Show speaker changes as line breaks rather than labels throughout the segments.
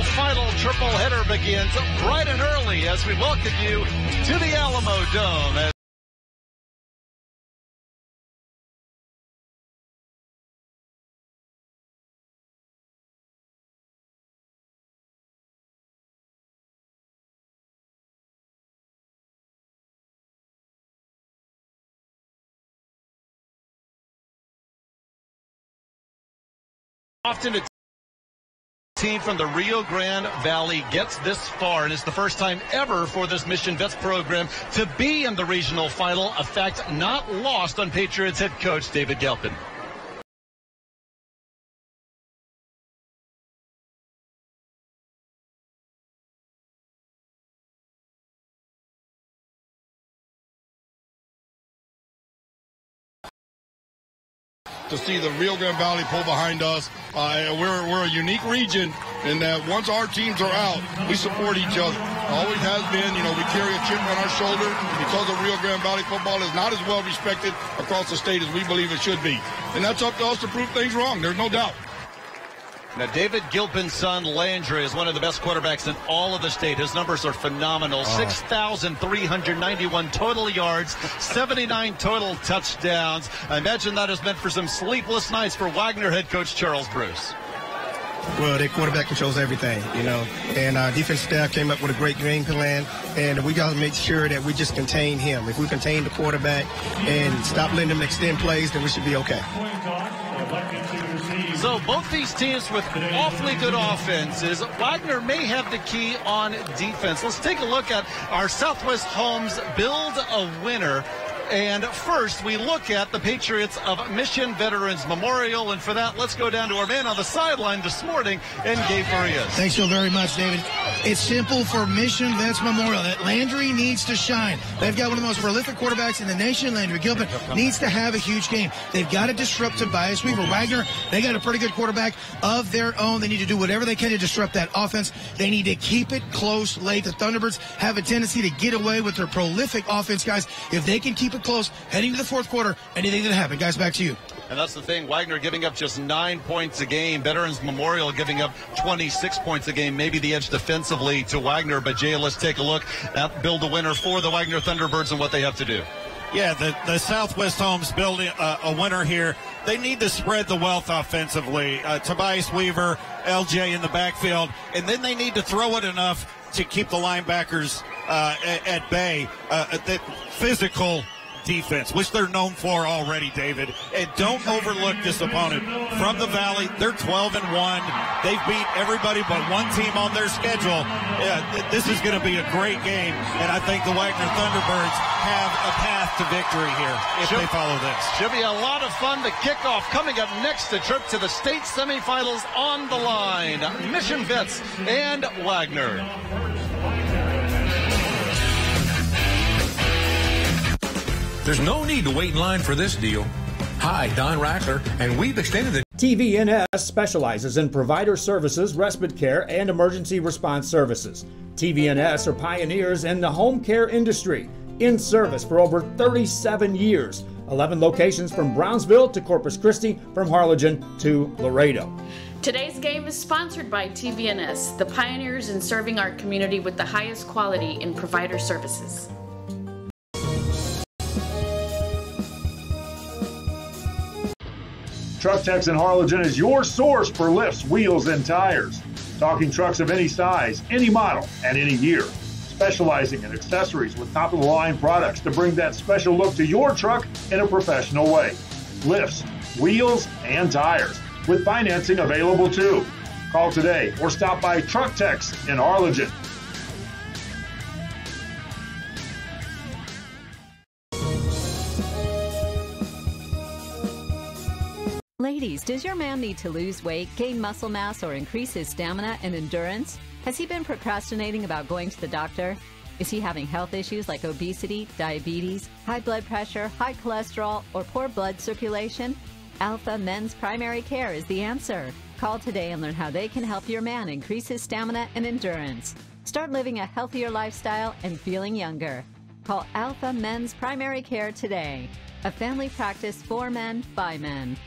regional final triple header begins bright and early as we welcome you to the Alamo Dome. Often a team from the Rio Grande Valley gets this far, and it's the first time ever for this Mission Vets program to be in the regional final, a fact not lost on Patriots head coach David Gilpin.
To see the Rio Grande Valley pull behind us. We're a unique region in that once our teams are out, we support each other. Always has been. You know, we carry a chip on our shoulder because the Rio Grande Valley football is not as well respected across the state as we believe it should be. And that's up to us to prove things wrong. There's no doubt.
Now, David Gilpin's son, Landry, is one of the best quarterbacks in all of the state. His numbers are phenomenal. 6,391 total yards, 79 total touchdowns. I imagine that has meant for some sleepless nights for Wagner head coach Charles Bruce.
Well, their quarterback controls everything, you know, and our defense staff came up with a great game plan, and we got to make sure that we just contain him. If we contain the quarterback and stop letting him extend plays, then we should be okay.
So both these teams with awfully good offenses. Wagner may have the key on defense. Let's take a look at our Southwest Homes Build a Winner. And first, we look at the Patriots of Mission Veterans Memorial. And for that, let's go down to our man on the sideline this morning, and Gabe Farias.
Thanks so very much, David. It's simple for Mission Vets Memorial that Landry needs to shine. They've got one of the most prolific quarterbacks in the nation. Landry Gilpin needs to have a huge game. They've got to disrupt Tobias Weaver. Wagner, they got a pretty good quarterback of their own. They need to do whatever they can to disrupt that offense. They need to keep it close late. The Thunderbirds have a tendency to get away with their prolific offense, guys. If they can keep it close heading to the fourth quarter, anything can happen. Guys, back to you.
And that's the thing. Wagner giving up just 9 points a game. Veterans Memorial giving up 26 points a game. Maybe the edge defensively to Wagner. But Jay, let's take a look at Build a Winner for the Wagner Thunderbirds and what they have to do.
Yeah, the Southwest Homes building a winner here. They need to spread the wealth offensively. Tobias Weaver, LJ in the backfield. And then they need to throw it enough to keep the linebackers at bay. That physical defense, which they're known for already, David. And don't overlook this opponent. From the Valley, they're 12-1. They've beat everybody but one team on their schedule. This is going to be a great game, and I think the Wagner Thunderbirds have a path to victory here if they follow this.
Should be a lot of fun. The kickoff coming up next, a trip to the state semifinals on the line. Mission Vets and Wagner.
There's no need to wait in line for this deal. Hi, Don Rackler, and we've extended the
TVNS specializes in provider services, respite care, and emergency response services. TVNS are pioneers in the home care industry, in service for over 37 years. 11 locations from Brownsville to Corpus Christi, from Harlingen to Laredo.
Today's game is sponsored by TVNS, the pioneers in serving our community with the highest quality in provider services.
Truck Techs in Harlingen is your source for lifts, wheels, and tires. Talking trucks of any size, any model, and any year. Specializing in accessories with top-of-the-line products to bring that special look to your truck in a professional way. Lifts, wheels, and tires, with financing available too. Call today or stop by Truck Techs in Harlingen.
Ladies, does your man need to lose weight, gain muscle mass, or increase his stamina and endurance? Has he been procrastinating about going to the doctor? Is he having health issues like obesity, diabetes, high blood pressure, high cholesterol, or poor blood circulation? Alpha Men's Primary Care is the answer. Call today and learn how they can help your man increase his stamina and endurance. Start living a healthier lifestyle and feeling younger. Call Alpha Men's Primary Care today. A family practice for men, by men.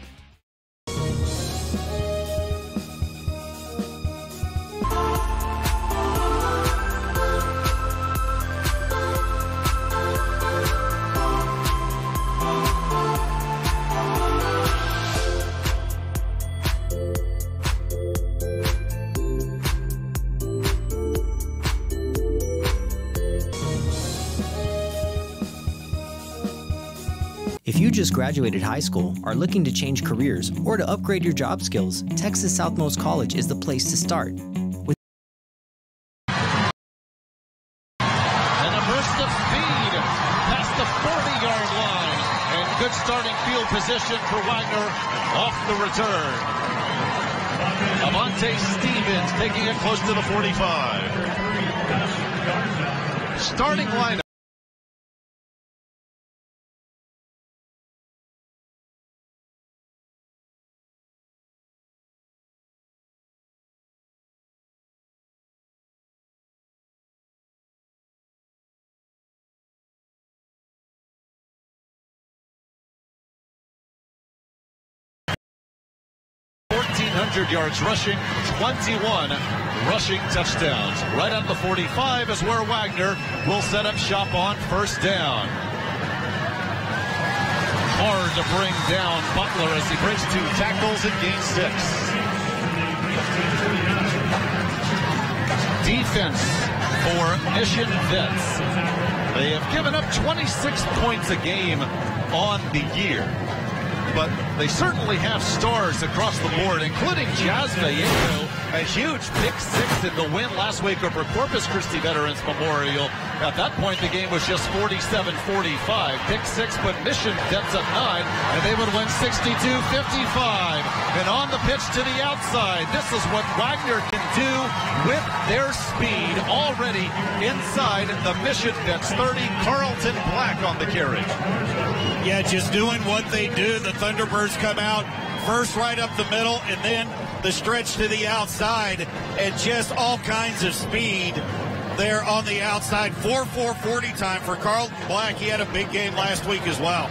you just graduated high school, are looking to change careers, or to upgrade your job skills, Texas Southmost College is the place to start.
And a burst of speed past the 40-yard line. And good starting field position for Wagner off the return. Avante Stevens taking it close to the 45. Starting lineup. Yards rushing, 21 rushing touchdowns. Right at the 45 is where Wagner will set up shop on first down. Hard to bring down Butler as he breaks 2 tackles and gains 6. Defense for Mission Vets. They have given up 26 points a game on the year. But they certainly have stars across the board, including Jazz Vallejo, a huge pick 6 in the win last week over Corpus Christi Veterans Memorial. At that point, the game was just 47-45. Pick 6 put Mission Vets at 9, and they would win 62-55. And on the pitch to the outside, this is what Wagner can do with their speed already inside the Mission Vets 30. Carlton Black on the carry.
Yeah, just doing what they do. The Thunderbirds come out first right up the middle, and then the stretch to the outside, and just all kinds of speed there on the outside. 4.40 time for Carlton Black. He had a big game last week as well.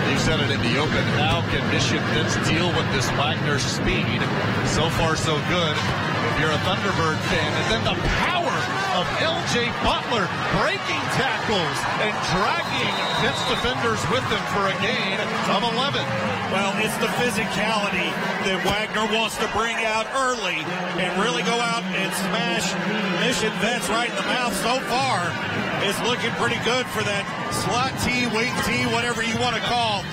You said it in the open. How can Mission Vets deal with this Wagner speed? So far, so good. If you're a Thunderbird fan, and then the power of L.J. Butler breaking tackles and dragging Vets defenders with him for a gain of 11.
Well, it's the physicality that Wagner wants to bring out early and really go out and smash Mission Vets right in the mouth. So far, it's looking pretty good for that slot T, wing T, whatever you want to call.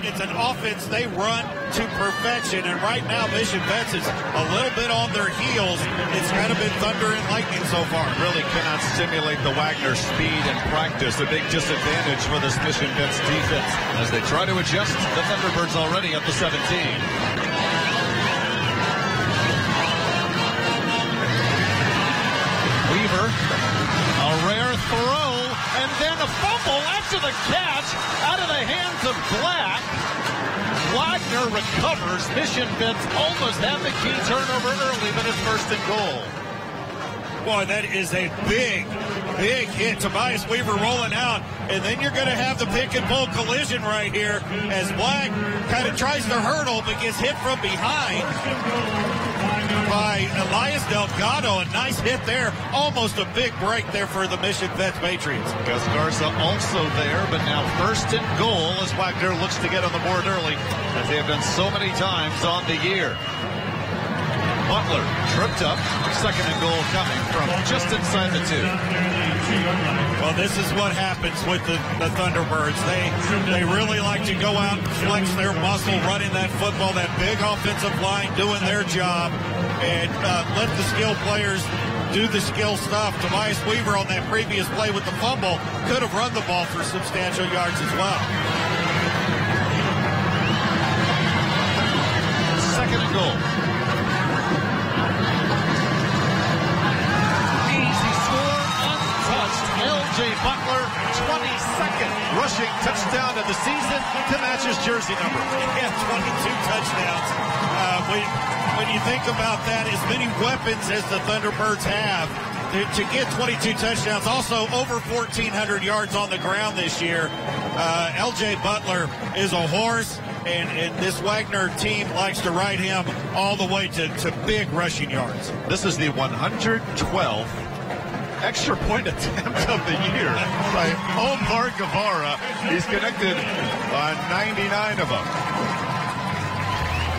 It's an offense they run to perfection, and right now Mission Vets is a little bit on their heels. It's kind of been thunder and lightning so far.
Really cannot simulate the Wagner speed in practice. A big disadvantage for this Mission Vets defense as they try to adjust. The Thunderbirds already at the 17. Weaver, a rare throw, and then a fumble after the catch out of the hands of Black. Wagner recovers. Mission Vets almost had the key turnover early, but it's first and goal.
Boy, that is a big, big hit. Tobias Weaver rolling out, and then you're going to have the pick and pull collision right here as Black kind of tries to hurdle but gets hit from behind by Elias Delgado. A nice hit there. Almost a big break there for the Mission Vets Patriots.
Gus Garza also there, but now first and goal as Wagner looks to get on the board early, as they have been so many times on the year. Butler tripped up. Second and goal coming from just inside the 2.
Well, this is what happens with the Thunderbirds. They really like to go out and flex their muscle, running that football, that big offensive line, doing their job, and let the skill players do the skill stuff. Tobias Weaver on that previous play with the fumble could have run the ball for substantial yards as well.
Second and goal. L.J. Butler, 22nd rushing touchdown of the season to match his jersey number.
Yeah, 22 touchdowns. When you think about that, as many weapons as the Thunderbirds have, to get 22 touchdowns, also over 1,400 yards on the ground this year. L.J. Butler is a horse, and this Wagner team likes to ride him all the way to big rushing yards.
This is the 112th extra point attempt of the year by Omar Guevara. He's connected on 99 of them.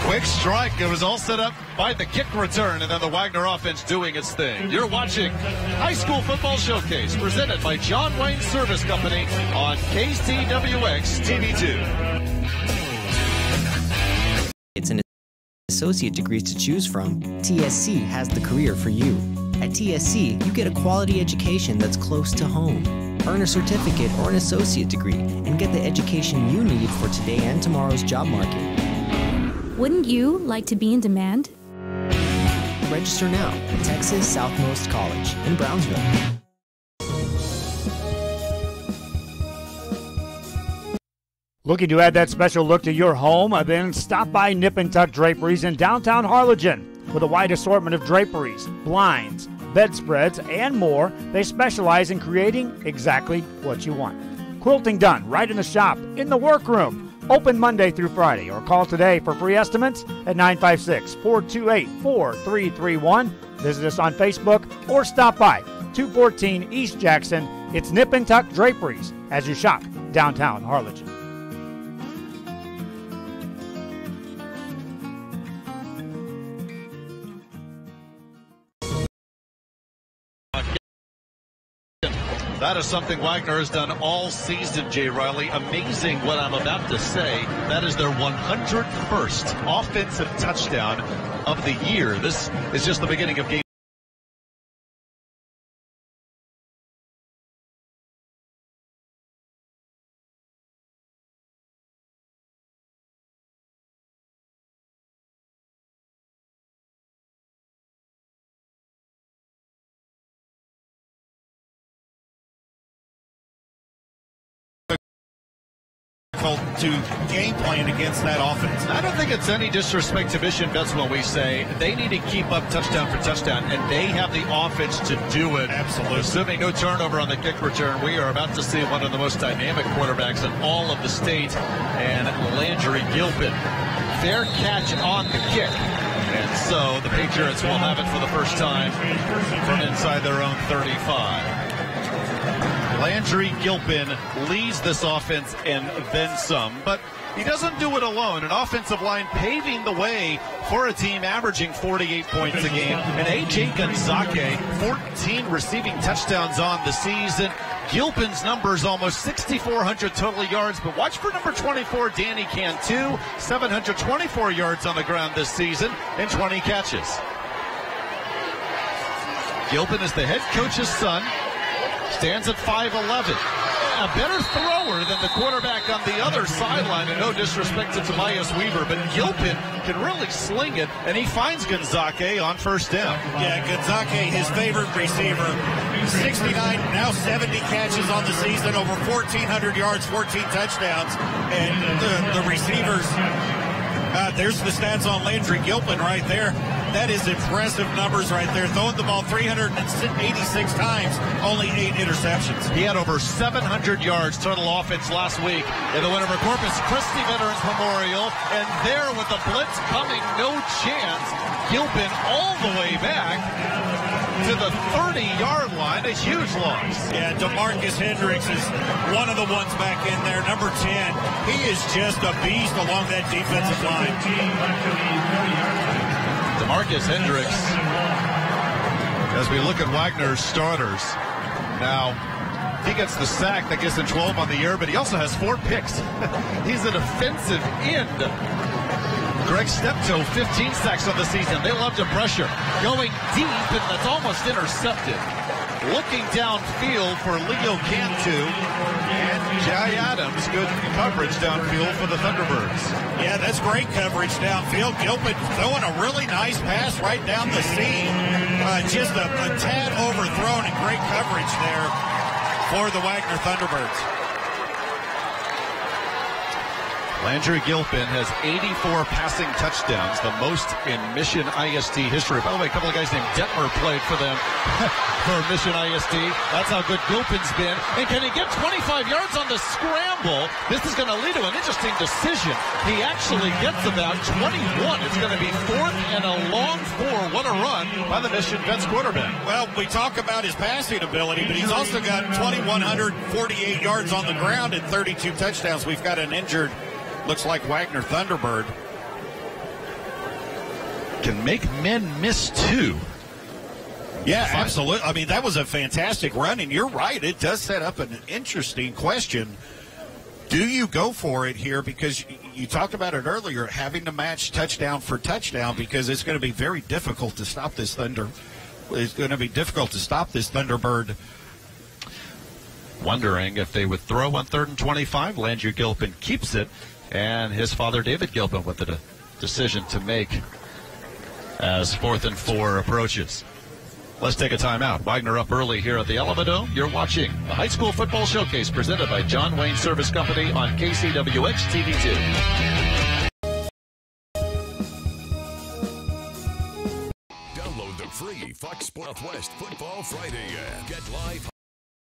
Quick strike. It was all set up by the kick return, and then the Wagner offense doing its thing. You're watching High School Football Showcase, presented by John Wayne Service Company on KCWX TV2.
It's an associate degrees to choose from. TSC has the career for you. At TSC, you get a quality education that's close to home. Earn a certificate or an associate degree and get the education you need for today and tomorrow's job market.
Wouldn't you like to be in demand?
Register now at Texas Southmost College in Brownsville.
Looking to add that special look to your home? Then stop by Nip and Tuck Draperies in downtown Harlingen. With a wide assortment of draperies, blinds, bedspreads, and more, they specialize in creating exactly what you want. Quilting done right in the shop, in the workroom. Open Monday through Friday, or call today for free estimates at 956-428-4331. Visit us on Facebook or stop by 214 East Jackson. It's Nip and Tuck Draperies as you shop downtown Harlingen.
That is something Wagner has done all season, Jay Riley. Amazing what I'm about to say. That is their 101st offensive touchdown of the year. This is just the beginning of game.
To game plan against that offense.
I don't think it's any disrespect to Mission Vets when we say they need to keep up touchdown for touchdown, and they have the offense to do it.
Absolutely.
Assuming no turnover on the kick return, we are about to see one of the most dynamic quarterbacks in all of the state, and Landry Gilpin. Fair catch on the kick. And so the Patriots will have it for the first time from inside their own 35. Landry Gilpin leads this offense and then some, but he doesn't do it alone. An offensive line paving the way for a team averaging 48 points a game. And A.J. Gonzaga, 14 receiving touchdowns on the season. Gilpin's numbers almost 6,400 total yards, but watch for number 24, Danny Cantu, 724 yards on the ground this season and 20 catches. Gilpin is the head coach's son. Stands at 5'11". A better thrower than the quarterback on the other sideline, and no disrespect to Tobias Weaver, but Gilpin can really sling it, and he finds Gonzaga on first down.
Yeah, Gonzaga, his favorite receiver, 69, now 70 catches on the season, over 1,400 yards, 14 touchdowns, and the receivers, there's the stats on Landry Gilpin right there. That is impressive numbers right there. Throwing the ball 386 times, only 8 interceptions.
He had over 700 yards total offense last week in the win over Corpus Christi Veterans Memorial. And there with the blitz coming, no chance. Gilpin all the way back to the 30-yard line. A huge loss.
Yeah, DeMarcus Hendricks is one of the ones back in there, number 10. He is just a beast along that defensive line.
DeMarcus Hendricks, as we look at Wagner's starters. Now, he gets the sack that gives him 12 on the year, but he also has 4 picks. He's a defensive end. Greg Steptoe, 15 sacks on the season. They love to pressure. Going deep, and that's almost intercepted. Looking downfield for Leo Cantu and Jai Adams. Good coverage downfield for the Thunderbirds.
Yeah, that's great coverage downfield. Gilpin throwing a really nice pass right down the seam. Just a tad overthrown and great coverage there for the Wagner Thunderbirds.
Landry Gilpin has 84 passing touchdowns, the most in Mission ISD history. By the way, a couple of guys named Detmer played for them for Mission ISD. That's how good Gilpin's been. And can he get 25 yards on the scramble? This is going to lead to an interesting decision. He actually gets about 21. It's going to be 4th and a long 4. What a run by the Mission Vets quarterback.
Well, we talk about his passing ability, but he's also got 2,148 yards on the ground and 32 touchdowns. We've got an injured, looks like Wagner Thunderbird.
can make men miss two.
Yeah, absolutely. I mean, that was a fantastic run, and you're right. It does set up an interesting question. Do you go for it here? Because you talked about it earlier, having to match touchdown for touchdown, because it's going to be very difficult to stop this Thunder. It's going to be difficult to stop this Thunderbird.
Wondering if they would throw on 3rd and 25. Landry Gilpin keeps it, and his father, David Gilpin, with the decision to make as 4th and 4 approaches. Let's take a timeout. Wagner up early here at the Alamodome. You're watching the High School Football Showcase presented by John Wayne Service Company on KCWX TV2.
Download the free Fox Southwest Football Friday app. Get live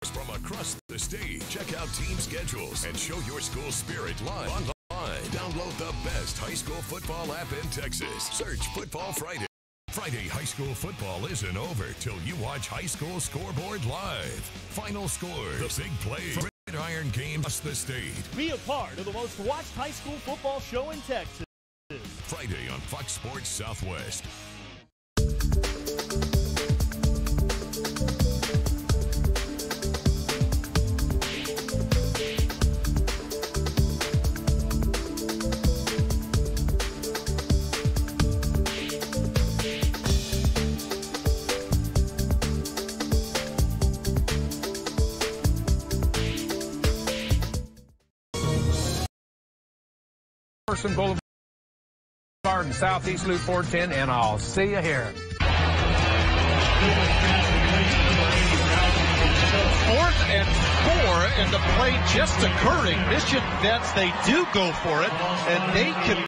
from across the state. Check out team schedules and show your school spirit live online. Download the best high school football app in Texas. Search Football Friday. Friday high school football isn't over till you watch High School Scoreboard live. Final scores, the big plays, Iron game across the state.
Be a part of the most watched high school football show in Texas.
Friday on Fox Sports Southwest.
Boulevard and Southeast Loop 410, and I'll see you here.
4th and 4, and the play just occurring. Mission Vets, they do go for it, and they can.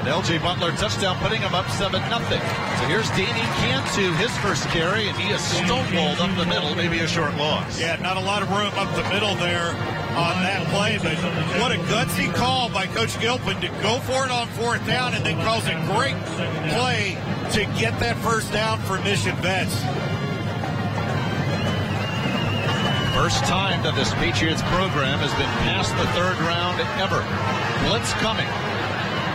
LJ Butler touchdown, putting him up 7-0. So here's Danny Cantu, his first carry, and he is stonewalled up the middle, maybe a short loss.
Yeah, not a lot of room up the middle there on that play, but what a gutsy call by Coach Gilpin to go for it on 4th down and then calls a great play to get that first down for Mission Vets.
First time that this Patriots program has been past the 3rd round ever. Blitz coming.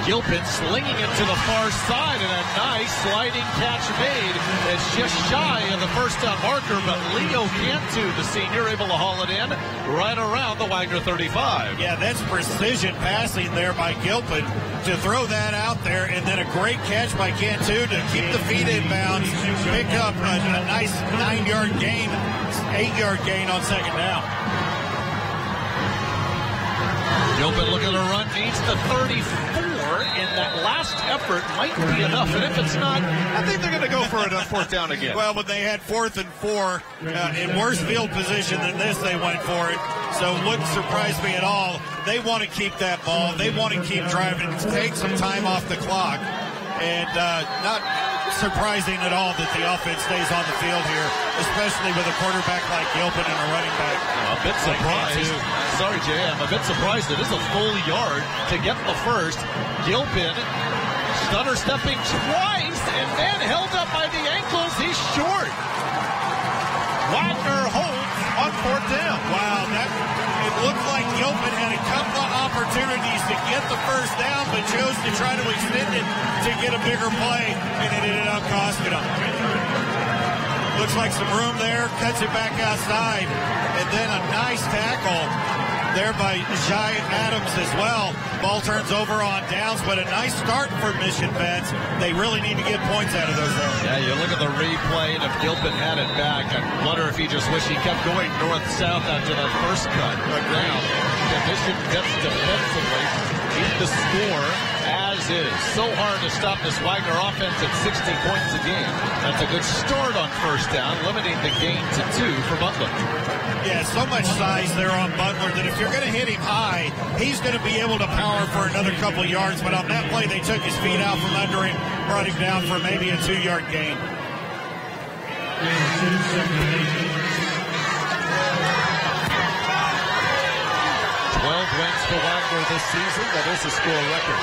Gilpin slinging it to the far side, and a nice sliding catch made. It's just shy of the first down marker, but Leo Cantu, the senior, able to haul it in right around the Wagner 35.
Yeah, that's precision passing there by Gilpin to throw that out there, and then a great catch by Cantu to keep the feet in bounds, pick up a nice 9-yard gain, 8-yard gain on 2nd down.
Gilpin looking to run, needs the 34, and that last effort might be enough. And if it's not, I think they're going to go for it on 4th down again.
Well, but they had 4th and 4 in worse field position than this. They went for it, so it wouldn't surprise me at all. They want to keep that ball. They want to keep driving, take some time off the clock, and not surprising at all that the offense stays on the field here, especially with a quarterback like Gilpin and a running back.
A bit surprised. Sorry, Jay, I'm a bit surprised. It is a full yard to get the first. Gilpin stutter stepping twice and then held up by the ankles. He's short. Wagner holds on 4th down.
Wow, it looked like Gilpin had a couple of opportunities to get the first down, but chose to try to extend it to get a bigger play, and it ended up costing him. Looks like some room there, cuts it back outside, and then a nice tackle there by Jai Adams as well. Ball turns over on downs, but a nice start for Mission Vets. They really need to get points out of those there.
Yeah, you look at the replay, and if Gilpin had it back, I wonder if he just wished he kept going north-south after that first cut. But now, the Mission Vets defensively keep the score as is. So hard to stop this Wagner offense at 60 points a game. That's a good start on 1st down, limiting the gain to 2 for Butler.
Yeah, so much size there on Butler that if you're going to hit him high, he's going to be able to power for another couple yards. But on that play, they took his feet out from under him, brought him down for maybe a 2-yard gain.
12 wins
points for Wagner this season. That is a school record.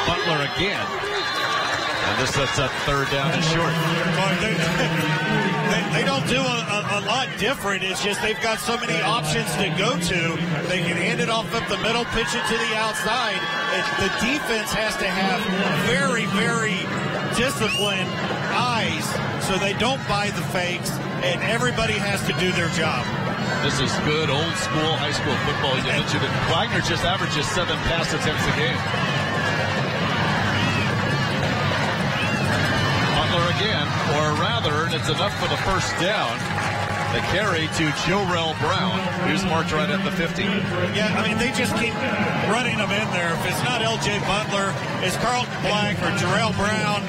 Butler again. And this sets up third down and short.
They don't do a lot different. It's just they've got so many options to go to. They can hand it off up the middle, pitch it to the outside. The defense has to have very, very disciplined eyes so they don't buy the fakes, and everybody has to do their job.
This is good old school high school football. You mentioned it. Wagner just averages 7 pass attempts a game. Again, or rather, and it's enough for the first down. The carry to Jorel Brown, who's marked right at the 50.
Yeah, I mean, they just keep running them in there. If it's not L.J. Butler, it's Carlton Black or Jorel Brown.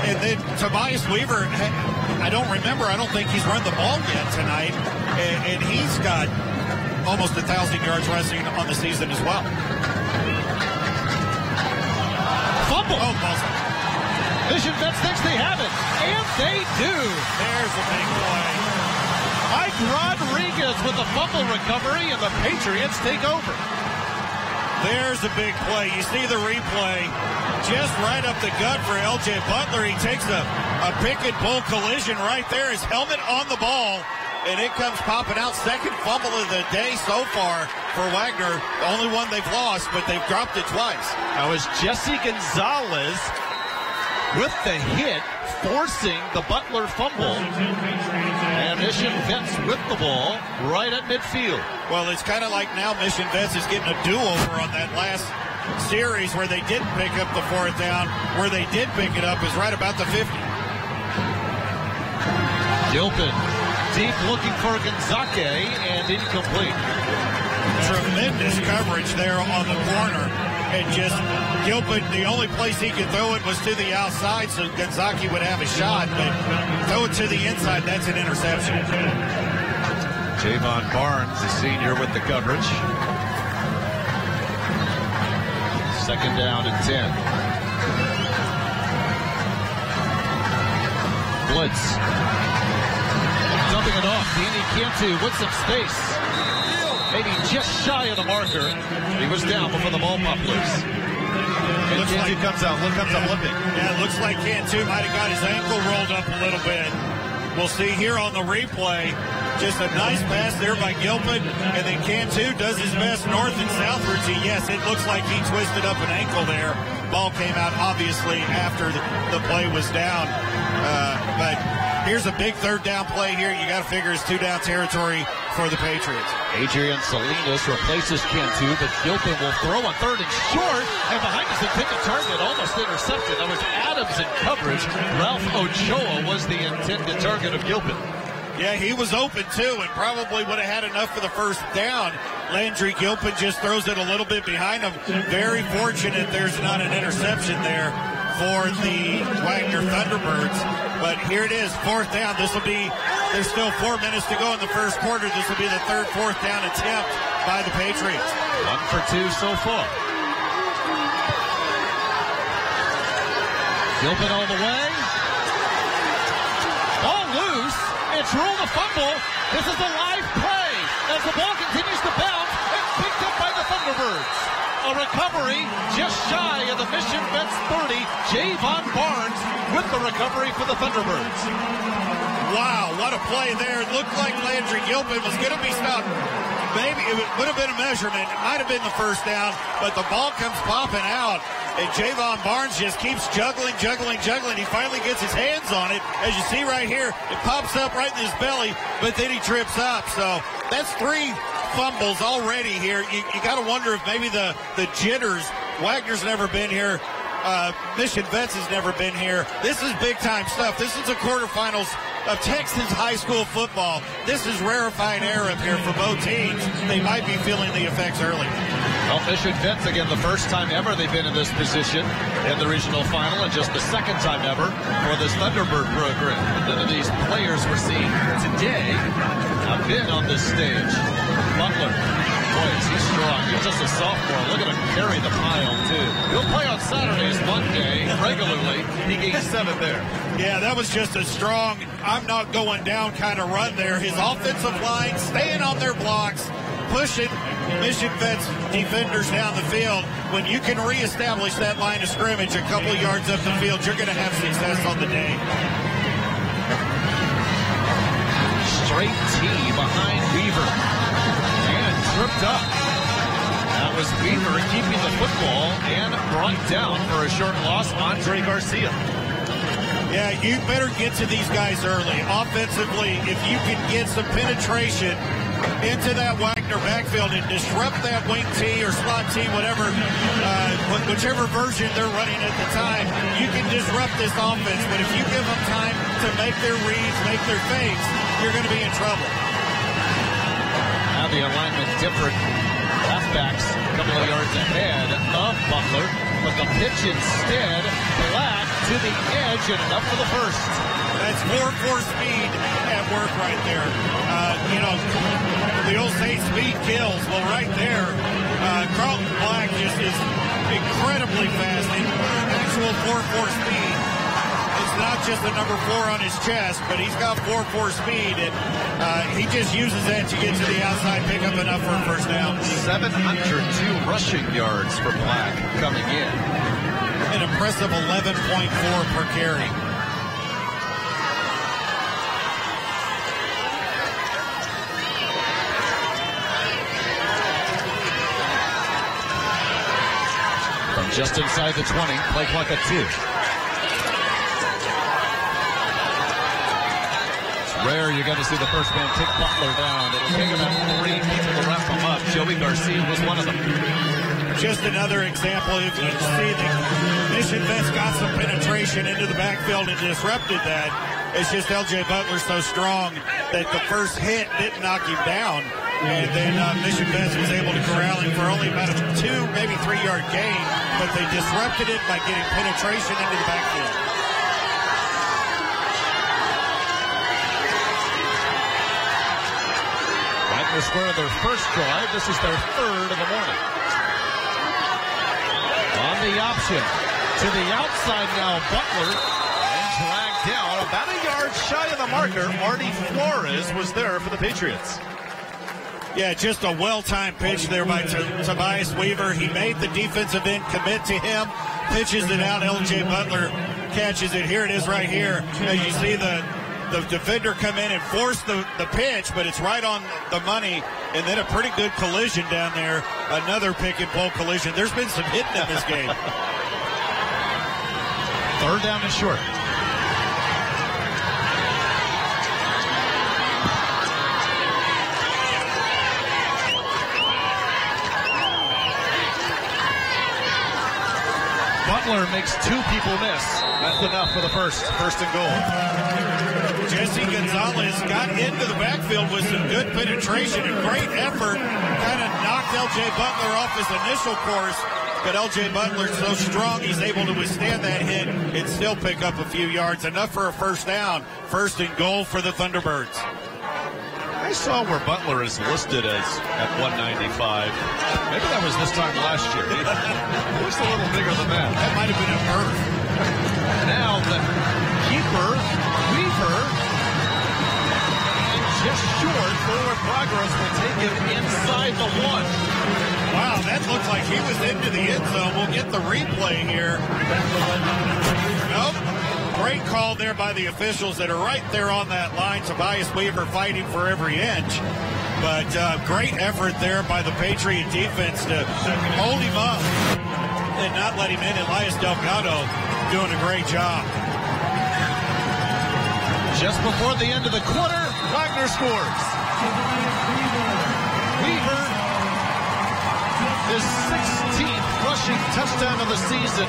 And then Tobias Weaver, I don't think he's run the ball yet tonight. And he's got almost 1,000 yards rushing on the season as well.
Fumble! Oh, Boston. Mission Vets thinks they have it, and they do.
There's a big play.
Mike Rodriguez with a fumble recovery, and the Patriots take over.
There's a big play. You see the replay, just right up the gut for L.J. Butler. He takes a pick and pull collision right there. His helmet on the ball, and it comes popping out. Second fumble of the day so far for Wagner. The only one they've lost, but they've dropped it twice.
Now is Jesse Gonzalez with the hit, forcing the Butler fumble. And Mission Vets with the ball right at midfield.
Well, it's kind of like now Mission Vets is getting a do-over on that last series where they didn't pick up the fourth down. Where they did pick it up is right about the 50.
Gilpin deep looking for Gonzaga and incomplete.
Tremendous coverage there on the corner. And just Gilpin, the only place he could throw it was to the outside, so Gonzaga would have a shot, but throw it to the inside, that's an interception.
Javon Barnes, the senior, with the coverage. Second down and 10. Blitz. Dumping it off. Danny Cantu with some space. Maybe just shy of the marker. He was down before the ball popped loose. And Cantu comes out limping.
Yeah, it looks like Cantu might have got his ankle rolled up a little bit. We'll see here on the replay. Just a nice pass there by Gilpin. And then Cantu does his best north and southwards. Yes, it looks like he twisted up an ankle there. Ball came out obviously after the play was down. But here's a big third down play here. You got to figure it's 2-down territory for the Patriots.
Adrian Salinas replaces Cantu, but Gilpin will throw on third and short. And behind his intended target, almost intercepted. That was Adams in coverage. Ralph Ochoa was the intended target of Gilpin.
Yeah, he was open too and probably would have had enough for the first down. Landry Gilpin just throws it a little bit behind him. Very fortunate there's not an interception there for the Wagner Thunderbirds. But here it is, fourth down. There's still 4 minutes to go in the first quarter. This will be the third fourth down attempt by the Patriots.
1 for 2 so far. Gilpin all the way. Ball loose. It's ruled a fumble. This is a live play as the ball continues to bounce and picked up by the Thunderbirds. A recovery just shy of the Mission Vets 30. Javon Barnes with the recovery for the Thunderbirds.
Wow, what a play there. It looked like Landry Gilpin was going to be stopped. Maybe it would have been a measurement. It might have been the first down, but the ball comes popping out. And Javon Barnes just keeps juggling. He finally gets his hands on it. As you see right here, it pops up right in his belly, but then he trips up. So that's 3 fumbles already here. You got to wonder if maybe the jitters. Wagner's never been here. Mission Vets has never been here. This is big time stuff. This is the quarterfinals of Texas high school football. This is rarefied air up here for both teams. They might be feeling the effects early.
Well, Mission Vets, again, the first time ever they've been in this position in the regional final, and just the second time ever for this Thunderbird program. None of these players we're seeing today have been on this stage. Butler Boy, is he strong. He's just a sophomore. Look at him carry the pile, too. He'll play on Saturdays one day regularly. He gained 7 there.
Yeah, that was just a strong, I'm not going down kind of run there. His offensive line staying on their blocks, pushing Mission Vets defenders down the field. When you can reestablish that line of scrimmage a couple yards up the field, you're going to have success on the day.
Straight T behind Weaver. And tripped up. That was Weaver keeping the football and brought down for a short loss. Andre Garcia.
Yeah, you better get to these guys early. Offensively, if you can get some penetration into that Wagner backfield and disrupt that wing T or slot T, whatever, whichever version they're running at the time, you can disrupt this offense. But if you give them time to make their reads, make their fakes, you're going to be in trouble.
Now the alignment different. Halfbacks a couple of yards ahead of Butler, but the pitch instead, Black to the edge and enough for the first.
That's 4-4 speed at work right there. The old saying speed kills. Well, right there, Carlton Black just is incredibly fast. Actual 4-4 speed. It's not just the number 4 on his chest, but he's got 4-4 speed, and he just uses that to get to the outside, pick up enough for a first down.
702 rushing yards for Black coming in.
An impressive 11.4 per carry.
From just inside the 20, play clock at 2. Rare you're going to see the first man take Butler down. It'll take about 3 people to wrap him up. Joey Garcia was one of them.
Just another example. If you see the Mission Vets got some penetration into the backfield and disrupted that, it's just L.J. Butler so strong that the first hit didn't knock him down. And then Mission Vets was able to corral him for only about a 2, maybe 3-yard gain, but they disrupted it by getting penetration into the backfield.
Wagner scored their first drive. This is their 3rd of the morning. On the option. To the outside now, Butler. And dragged down about a yard shy of the marker. Marty Flores was there for the Patriots.
Yeah, just a well-timed pitch there by Tobias Weaver. He made the defensive end commit to him, pitches it out. L.J. Butler catches it. Here it is right here. As you see the defender come in and force the pitch, but it's right on the money, and then a pretty good collision down there. Another pick-and-pull collision. There's been some hitting in this game.
3rd down and short. Butler makes 2 people miss. That's enough for the first and goal.
Jesse Gonzalez got into the backfield with some good penetration and great effort. Kind of knocked L.J. Butler off his initial course, but L.J. Butler's so strong he's able to withstand that hit and still pick up a few yards. Enough for a first down. 1st and goal for the Thunderbirds.
I saw where Butler is listed as at 195. Maybe that was this time last year. He looks a little bigger than that.
That might have been a birth.
Now the keeper, Weaver, and just short. Forward progress will take him inside the 1.
Wow, that looked like he was into the end zone. We'll get the replay here. Nope. Great call there by the officials that are right there on that line. Tobias Weaver fighting for every inch. But great effort there by the Patriot defense to hold him up and not let him in. Elias Delgado doing a great job.
Just before the end of the quarter, Wagner scores. Weaver, his 16th rushing touchdown of the season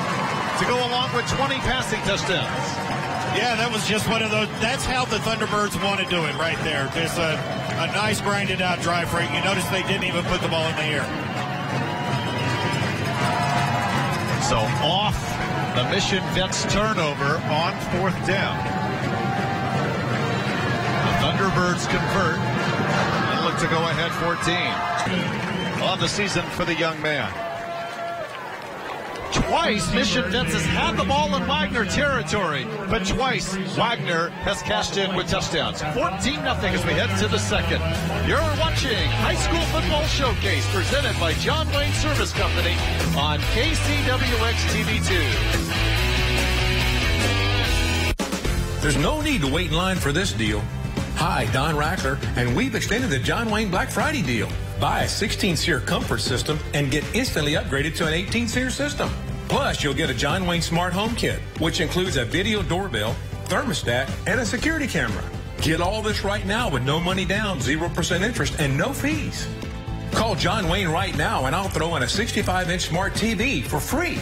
to go along with 20 passing touchdowns.
Yeah, that was just one of those. That's how the Thunderbirds want to do it right there. There's a nice grinded out drive for it. You notice they didn't even put the ball in the air.
So off the Mission Vets turnover on 4th down. The Thunderbirds convert and look to go ahead 14. on the season for the young man. Twice, Mission Vets has had the ball in Wagner territory, but twice, Wagner has cashed in with touchdowns. 14-0 as we head to the second. You're watching High School Football Showcase presented by John Wayne Service Company on KCWX TV2.
There's no need to wait in line for this deal. Hi, Don Rackler, and we've extended the John Wayne Black Friday deal. Buy a 16-SEER comfort system and get instantly upgraded to an 18-SEER system. Plus, you'll get a John Wayne Smart Home Kit, which includes a video doorbell, thermostat, and a security camera. Get all this right now with no money down, 0% interest, and no fees. Call John Wayne right now, and I'll throw in a 65-inch smart TV for free.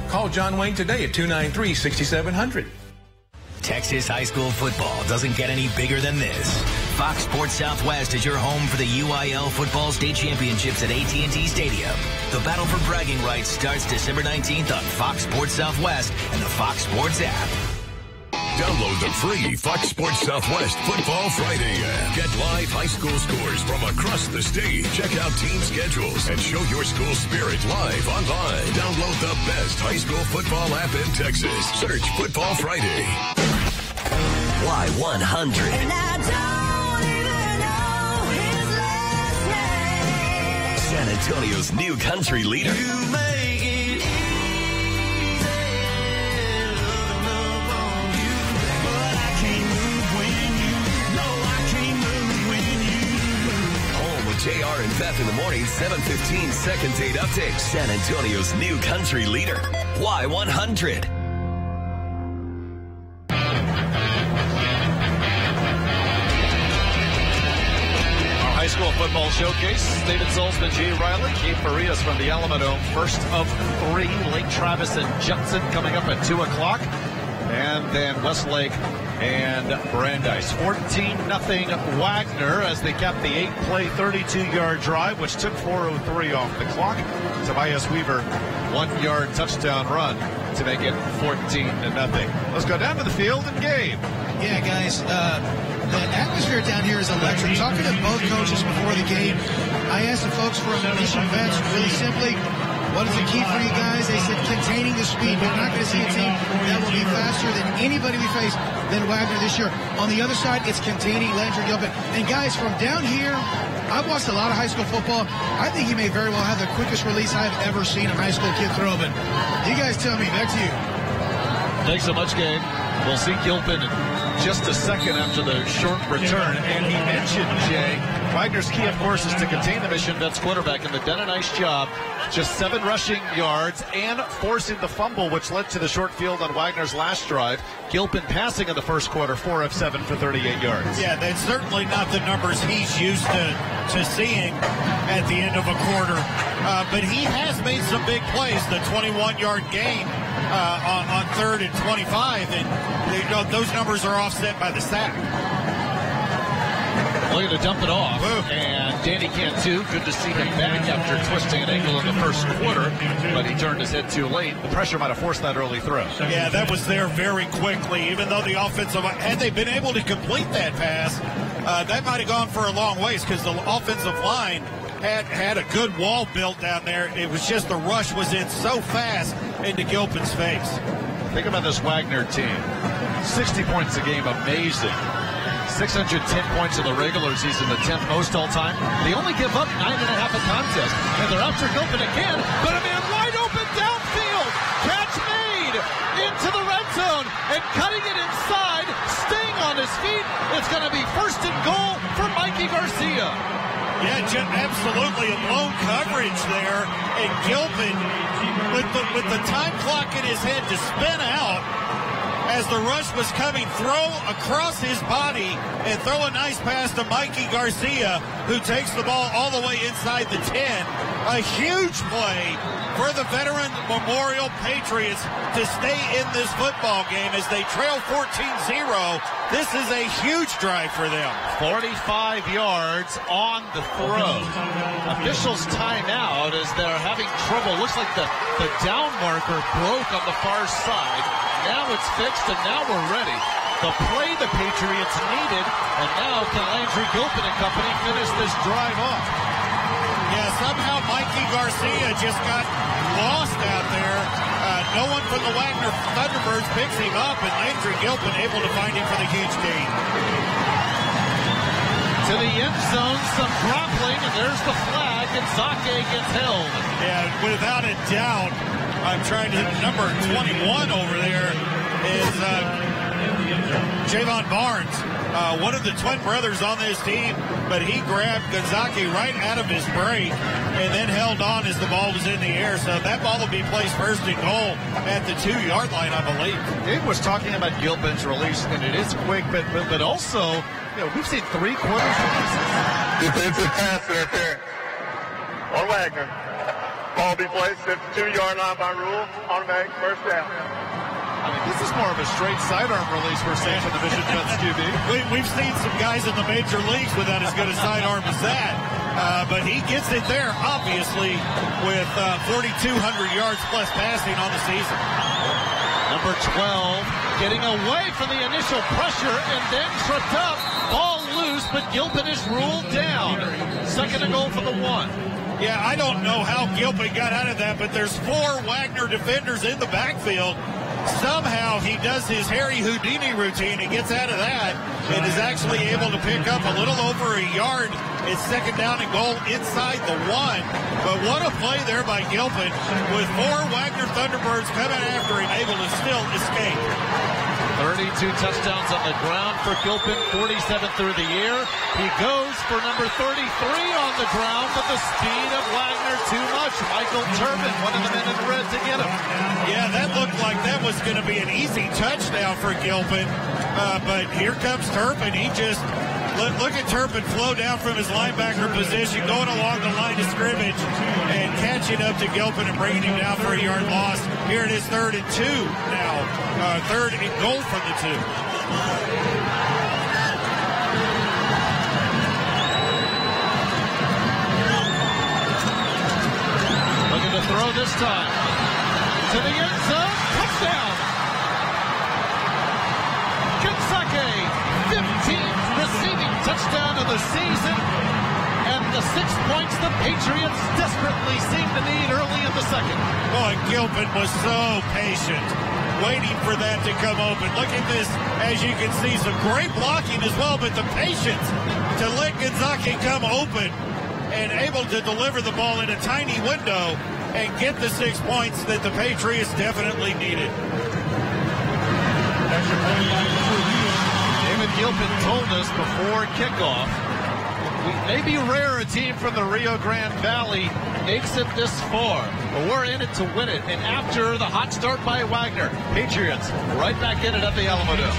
Call John Wayne today at 293-6700.
Texas high school football doesn't get any bigger than this. Fox Sports Southwest is your home for the UIL Football State Championships at AT&T Stadium. The battle for bragging rights starts December 19th on Fox Sports Southwest and the Fox Sports app.
Download the free Fox Sports Southwest Football Friday app. Get live high school scores from across the state. Check out team schedules and show your school spirit live online. Download the best high school football app in Texas. Search Football Friday.
Y100.
And I don't even know his last name.
San Antonio's new country leader.
You make it easy, loving up on you. But I can't move when you, no, I can't move when you.
Home with JR and Beth in the morning, 7:15 second date update. San Antonio's new country leader. Y100.
High School Football Showcase. David Salzman, G. Riley, Keith Farias from the Alamodome. First of three, Lake Travis and Judson coming up at 2 o'clock. And then Westlake and Brandeis. 14-0 Wagner as they capped the 8-play, 32-yard drive, which took 4:03 off the clock. Tobias Weaver, 1-yard touchdown run to make it 14-0. Let's go down to the field and Gabe.
Yeah, guys, the atmosphere down here is electric. Talking to both coaches before the game, I asked the folks from Mission Vets really simply, what is the key for you guys? They said containing the speed. We're not going to see a team that will be faster than anybody we face than Wagner this year. On the other side, it's containing Landry Gilpin. And guys, from down here, I've watched a lot of high school football. I think he may very well have the quickest release I've ever seen a high school kid throw. But you guys tell me, back to you.
Thanks so much, Gabe. We'll see Gilpin in just a second after the short return. And he mentioned, Jay, Wagner's key, of course, is to contain the Mission Vets quarterback, and they've done a nice job. Just 7 rushing yards and forcing the fumble, which led to the short field on Wagner's last drive. Gilpin passing in the first quarter, 4 of 7 for 38 yards.
Yeah, that's certainly not the numbers he's used to seeing at the end of a quarter. But he has made some big plays. The 21-yard gain on 3rd and 25, and those numbers are offset by the sack.
Looking to dump it off, and Danny Cantu, good to see him back after twisting an ankle in the first quarter, but he turned his head too late. The pressure might have forced that early throw.
Yeah, that was there very quickly, even though the offensive, had they been able to complete that pass, that might have gone for a long ways, because the offensive line had a good wall built down there. It was just the rush was in so fast into Gilpin's face.
Think about this Wagner team. 60 points a game, amazing. 610 points in the regular season, the 10th most all-time. They only give up 9.5 a contest, and they're after Gilpin again, but a man wide open downfield. Catch made into the red zone, and cutting it inside, staying on his feet. It's going to be 1st and goal for Mikey Garcia.
Yeah, absolutely a blown coverage there, and Gilpin with the time clock in his head to spin out as the rush was coming, throw across his body and throw a nice pass to Mikey Garcia, who takes the ball all the way inside the 10. A huge play for the veteran Memorial Patriots to stay in this football game as they trail 14-0. This is a huge drive for them.
45 yards on the throw. Officials timeout as they're having trouble. Looks like the down marker broke on the far side. Now it's fixed, and now we're ready. The play the Patriots needed, and now can Landry Gilpin and company finish this drive off?
Yeah, somehow Mikey Garcia just got lost out there. No one from the Wagner Thunderbirds picks him up, and Landry Gilpin able to find him for the huge gain.
To the end zone, some grappling, and there's the flag, and Zake gets held.
Yeah, without a doubt, I'm trying to hit number 21 over there is Javon Barnes, one of the twin brothers on this team, but he grabbed Gonzaki right out of his break and then held on as the ball was in the air. So that ball will be placed first and goal at the 2-yard line, I believe.
Dave was talking about Gilpin's release, and it is quick, but also, we've seen 3 quarters releases.
Defensive pass interference on Wagner. Ball be placed at the 2-yard line by rule. Automatic first down.
I mean, this is more of a straight sidearm release we're seeing from the Vision Jets QB.
We've seen some guys in the major leagues without as good a sidearm as that. But he gets it there, obviously, with 4,200 yards plus passing on the season.
Number 12 getting away from the initial pressure and then tripped up. Ball loose, but Gilpin is ruled down. Second and goal for the 1.
Yeah, I don't know how Gilpin got out of that, but there's 4 Wagner defenders in the backfield. Somehow he does his Harry Houdini routine and gets out of that and is actually able to pick up a little over a yard. It's second down and goal inside the 1. But what a play there by Gilpin with 4 Wagner Thunderbirds coming after him, able to still escape.
32 touchdowns on the ground for Gilpin, 47 through the air. He goes for number 33 on the ground, but the speed of Wagner too much. Michael Turbin, one of the men in red to get him.
Yeah, that looked like that was going to be an easy touchdown for Gilpin. But here comes Turpin. He just, look at Turpin flow down from his linebacker position, going along the line of scrimmage and catching up to Gilpin and bringing him down for a yard loss. Here it is 3rd and 2 now. 3rd and goal from the 2.
Looking to throw this time. To the end zone. Touchdown. Gonzake, 15th receiving touchdown of the season. And the 6 points the Patriots desperately seem to need early in the second.
Boy, Gilpin was so patient, waiting for that to come open. Look at this. As you can see, some great blocking as well, but the patience to let Gonzaki come open and able to deliver the ball in a tiny window and get the 6 points that the Patriots definitely needed.
David Gilpin told us before kickoff, it may be rare a team from the Rio Grande Valley makes it this far, but we're in it to win it. And after the hot start by Wagner, Patriots right back in it at the Alamo
Dome.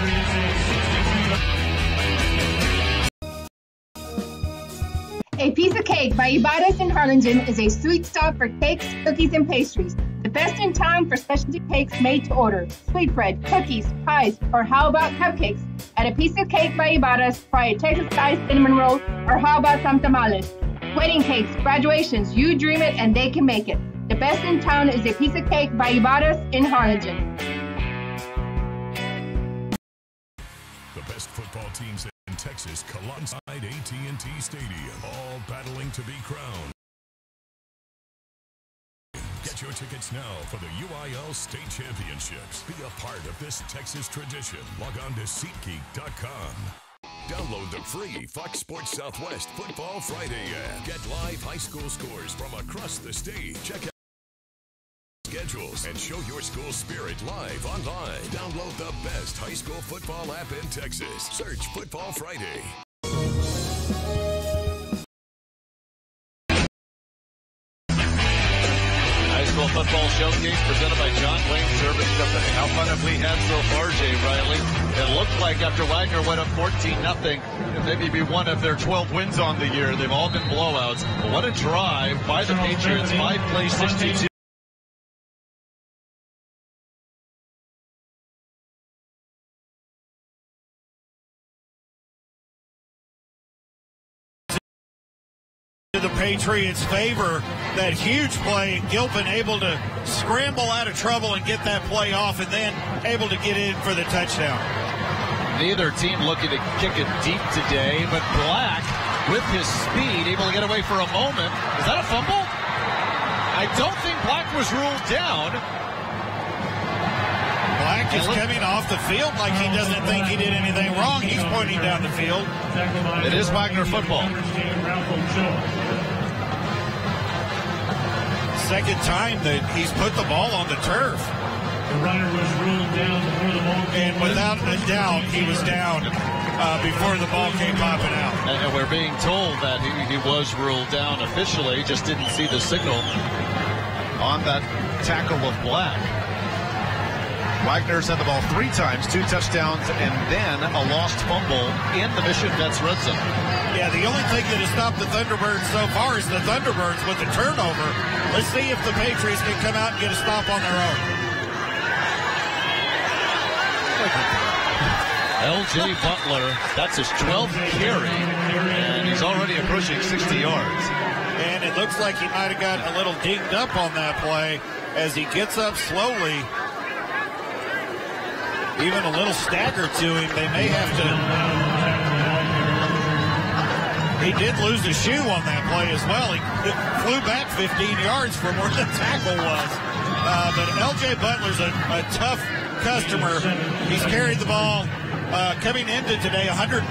A Piece of Cake by Ibadas in Harlingen is a sweet stop for cakes, cookies, and pastries. The best in town for specialty cakes made to order. Sweetbread, cookies, pies, or how about cupcakes? At A Piece of Cake by Ibadas, try a Texas-style cinnamon roll, or how about some tamales? Wedding cakes, graduations, you dream it and they can make it. The best in town is A Piece of Cake by Ibadas in Harlingen.
The best football teams in Texas alongside AT&T Stadium, all battling to be crowned. Get your tickets now for the UIL State Championships. Be a part of this Texas tradition. Log on to SeatGeek.com. Download the free Fox Sports Southwest Football Friday app. Get live high school scores from across the state. Check out schedules and show your school spirit live online. Download the best high school football app in Texas. Search Football Friday.
Football Showcase presented by John Wayne Service Company. How fun have we had so far, Jay Riley? It looked like after Wagner went up 14-0, maybe be one of their 12 wins on the year. They've all been blowouts. But what a drive by the Patriots. 5 plays, 62.
The Patriots' favor, that huge play, Gilpin able to scramble out of trouble and get that play off, and then able to get in for the touchdown.
Neither team looking to kick it deep today, but Black with his speed, able to get away for a moment. Is that a fumble? I don't think Black was ruled down.
Black is coming off the field like he doesn't think he did anything wrong. He's pointing down the field.
It is Wagner football.
Second time that he's put the ball on the turf.
The runner was ruled down before the ball came.
And without a doubt, he was down before the ball came popping out.
And we're being told that he was ruled down officially, just didn't see the signal on that tackle of Black. Wagner's had the ball 3 times, 2 touchdowns, and then a lost fumble in the Mission Vets red zone.
Yeah, the only thing that has stopped the Thunderbirds so far is the Thunderbirds with the turnover. Let's see if the Patriots can come out and get a stop on their own.
L.J. Butler, that's his 12th carry, and he's already approaching 60 yards.
And it looks like he might have got a little dinged up on that play as he gets up slowly. Even a little stagger to him. They may have to... He did lose a shoe on that play as well. He flew back 15 yards from where the tackle was. But L.J. Butler's a tough customer. He's carried the ball coming into today 119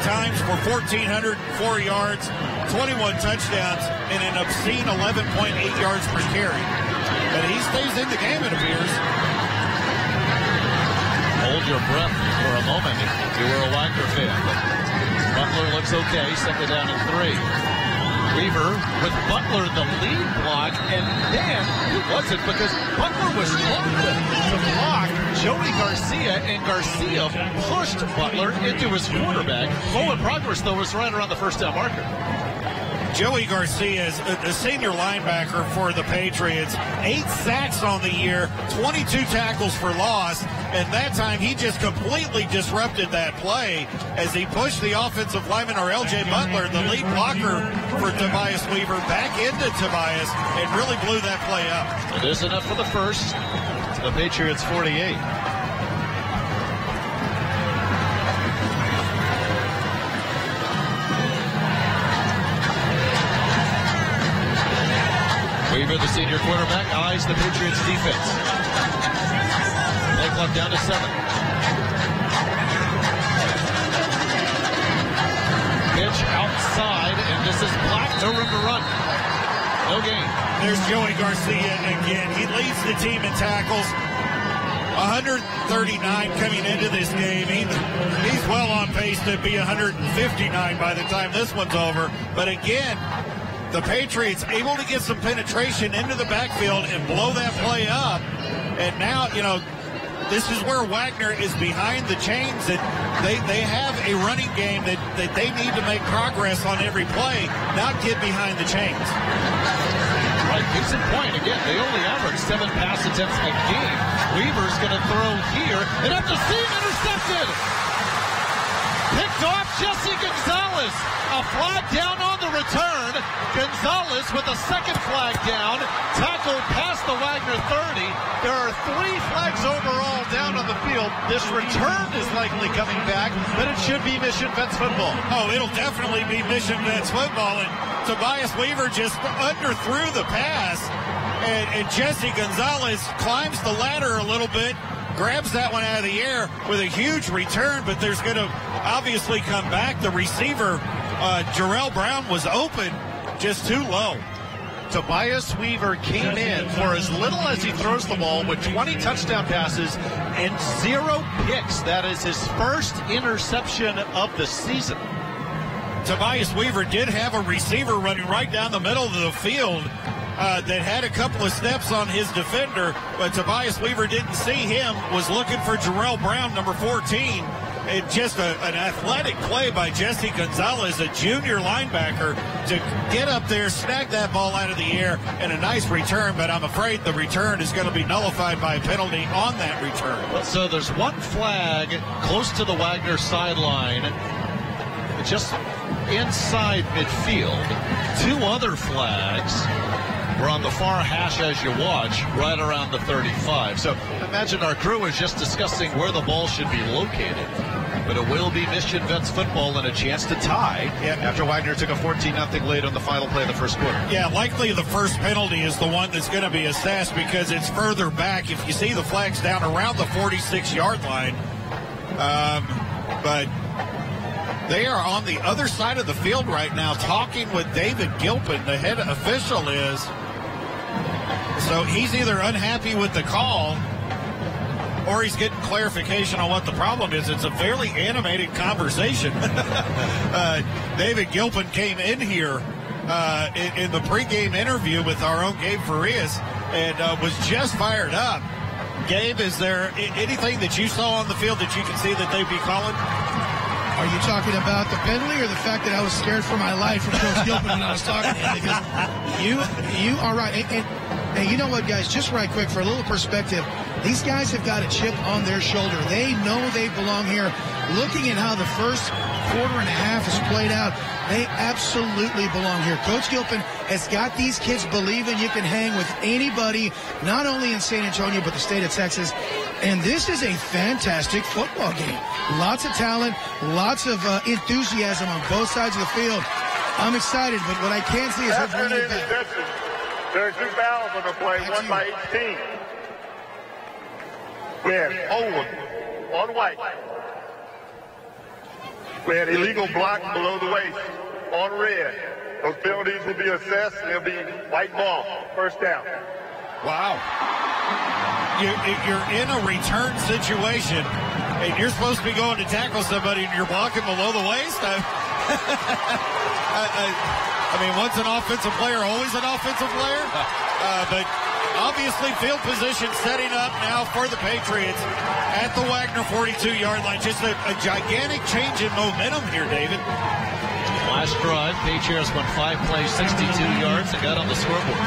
times for 1,404 yards, 21 touchdowns, and an obscene 11.8 yards per carry. But he stays in the game, it appears.
Hold your breath for a moment if you were a Wagner fan. Butler looks okay, second down and 3. Weaver with Butler the lead block, and then who was it? Because Butler was trying to block Joey Garcia, and Garcia pushed Butler into his quarterback. Forward progress, though, was right around the first down marker.
Joey Garcia is a senior linebacker for the Patriots. 8 sacks on the year, 22 tackles for loss, and that time he just completely disrupted that play as he pushed the offensive lineman, or L.J. Butler, the lead blocker for Tobias Weaver, back into Tobias and really blew that play up.
It is enough for the first to the Patriots 48. Weaver, the senior quarterback, eyes the Patriots defense. Play clock down to 7. Pitch outside, and this is Black. No room to run. No gain.
There's Joey Garcia again. He leads the team in tackles. 139 coming into this game. He's well on pace to be 159 by the time this one's over. But again, the Patriots able to get some penetration into the backfield and blow that play up. And now, you know, this is where Wagner is behind the chains, and they have a running game that they need to make progress on every play, not get behind the chains.
Right, case in point, again, they only average 7 pass attempts a game. Weaver's going to throw here, and at the seam, intercepted! Picked off Jesse Gonzalez. A flag down on the return. Gonzalez with a second flag down. Tackled past the Wagner 30. There are 3 flags overall down on the field. This return is likely coming back, but it should be Mission Vets football.
Oh, it'll definitely be Mission Vets football. And Tobias Weaver just underthrew the pass. And Jesse Gonzalez climbs the ladder a little bit, grabs that one out of the air with a huge return, but there's going to obviously come back. The receiver, Jarrell Brown, was open, just too low.
Tobias Weaver came in for as little as he throws the ball with 20 touchdown passes and 0 picks. That is his first interception of the season.
Tobias Weaver did have a receiver running right down the middle of the field that had a couple of steps on his defender, but Tobias Weaver didn't see him, was looking for Jarrell Brown, number 14. It's just an athletic play by Jesse Gonzalez, a junior linebacker, to get up there, snag that ball out of the air, and a nice return, but I'm afraid the return is going to be nullified by a penalty on that return.
So there's 1 flag close to the Wagner sideline, just inside midfield. 2 other flags were on the far hash as you watch, right around the 35. So imagine our crew is just discussing where the ball should be located. but it will be Mission Vets football and a chance to tie after Wagner took a 14-0 lead on the final play of the first quarter.
Yeah, likely the first penalty is the one that's going to be assessed because it's further back. If you see the flags down around the 46-yard line, but they are on the other side of the field right now talking with David Gilpin, the head official is. So he's either unhappy with the call or he's getting clarification on what the problem is. It's a fairly animated conversation. David Gilpin came in here in the pregame interview with our own Gabe Farias and was just fired up. Gabe, is there anything that you saw on the field that you can see that they'd be calling?
Are you talking about the penalty or the fact that I was scared for my life from Coach Gilpin when I was talking to him? Because you are right. And you know what, guys, just right quick, for a little perspective, these guys have got a chip on their shoulder. They know they belong here. Looking at how the first quarter and a half has played out, they absolutely belong here. Coach Gilpin has got these kids believing you can hang with anybody, not only in San Antonio, but the state of Texas. And this is a fantastic football game. Lots of talent, lots of enthusiasm on both sides of the field. I'm excited, but what I can't see is who's running back.
There are 2 fouls on the play, one by each team. We had Owen on White. We had illegal block below the waist on red. Those penalties will be assessed, and it'll be white ball, first down.
Wow. You're in a return situation, and you're supposed to be going to tackle somebody, and you're blocking below the waist? I mean, once an offensive player, always an offensive player. But obviously field position setting up now for the Patriots at the Wagner 42-yard line. Just a gigantic change in momentum here, David.
Last drive, Patriots went 5 plays, 62 yards, and got on the scoreboard.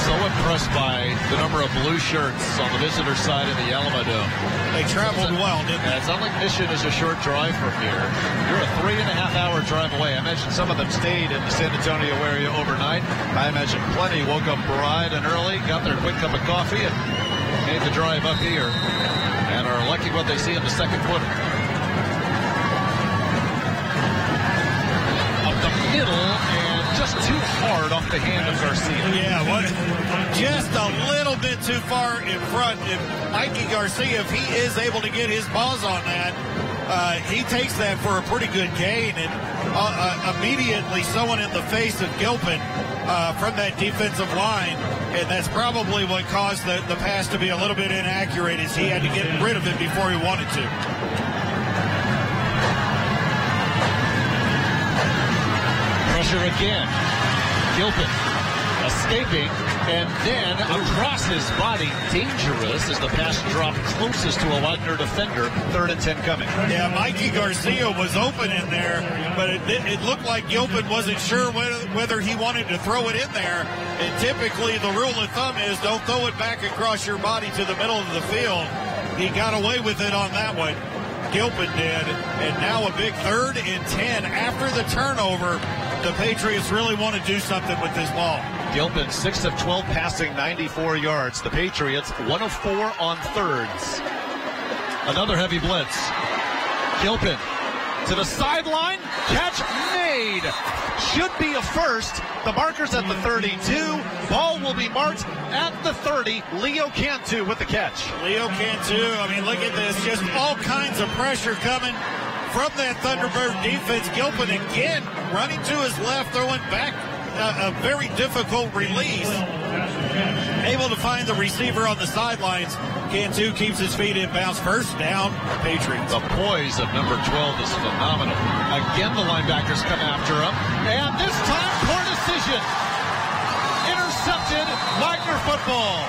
So impressed by the number of blue shirts on the visitor side of the Alamo Dome.
They traveled well, didn't they?
It's not like Mission is a short drive from here. You're a 3.5-hour drive away. I imagine some of them stayed in the San Antonio area overnight. I imagine plenty woke up bright and early, got their quick cup of coffee, and made the drive up here, and are lucky what they see in the second quarter. Up the middle, and just too hard off the hand of Garcia.
Yeah, just a little bit too far in front. If Mikey Garcia, if he is able to get his paws on that, he takes that for a pretty good gain, and immediately someone in the face of Gilpin from that defensive line, and that's probably what caused the pass to be a little bit inaccurate, is he had to get rid of it before he wanted to.
Pressure again. Gilpin escaping, and then across his body, dangerous as the pass dropped closest to a Wagner defender. 3rd and 10 coming.
Yeah, Mikey Garcia was open in there, but it looked like Gilpin wasn't sure whether he wanted to throw it in there. And typically the rule of thumb is don't throw it back across your body to the middle of the field. He got away with it on that one. Gilpin did, and now a big 3rd and 10 after the turnover. The Patriots really want to do something with this ball.
Gilpin 6 of 12 passing, 94 yards. The Patriots 1 of 4 on thirds. Another heavy blitz. Gilpin to the sideline, catch made. Should be a first. The marker's at the 32. Ball will be marked at the 30. Leo Cantu with the catch.
Leo Cantu, I mean, look at this. Just all kinds of pressure coming from that Thunderbird defense. Gilpin again running to his left, throwing back a very difficult release. Able to find the receiver on the sidelines. Cantu keeps his feet in bounds. First down, Patriots.
The poise of number 12 is phenomenal. Again, the linebackers come after him. And this time, poor decision. Intercepted. Wagner football.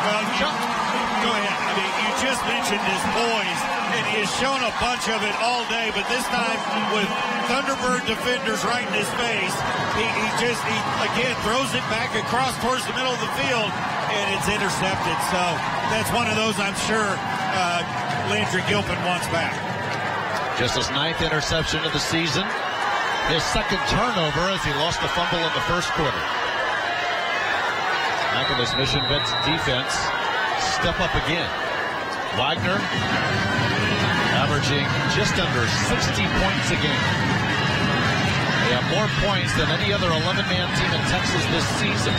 Well, go ahead. I mean, you just mentioned his poise, and he has shown a bunch of it all day, but this time with Thunderbird defenders right in his face, he again throws it back across towards the middle of the field, and it's intercepted. So that's one of those I'm sure Landry Gilpin wants back.
Just his 9th interception of the season. His 2nd turnover as he lost the fumble in the first quarter. Back in this Mission Vets defense. Step up again. Wagner averaging just under 60 points a game. They have more points than any other 11-man team in Texas this season.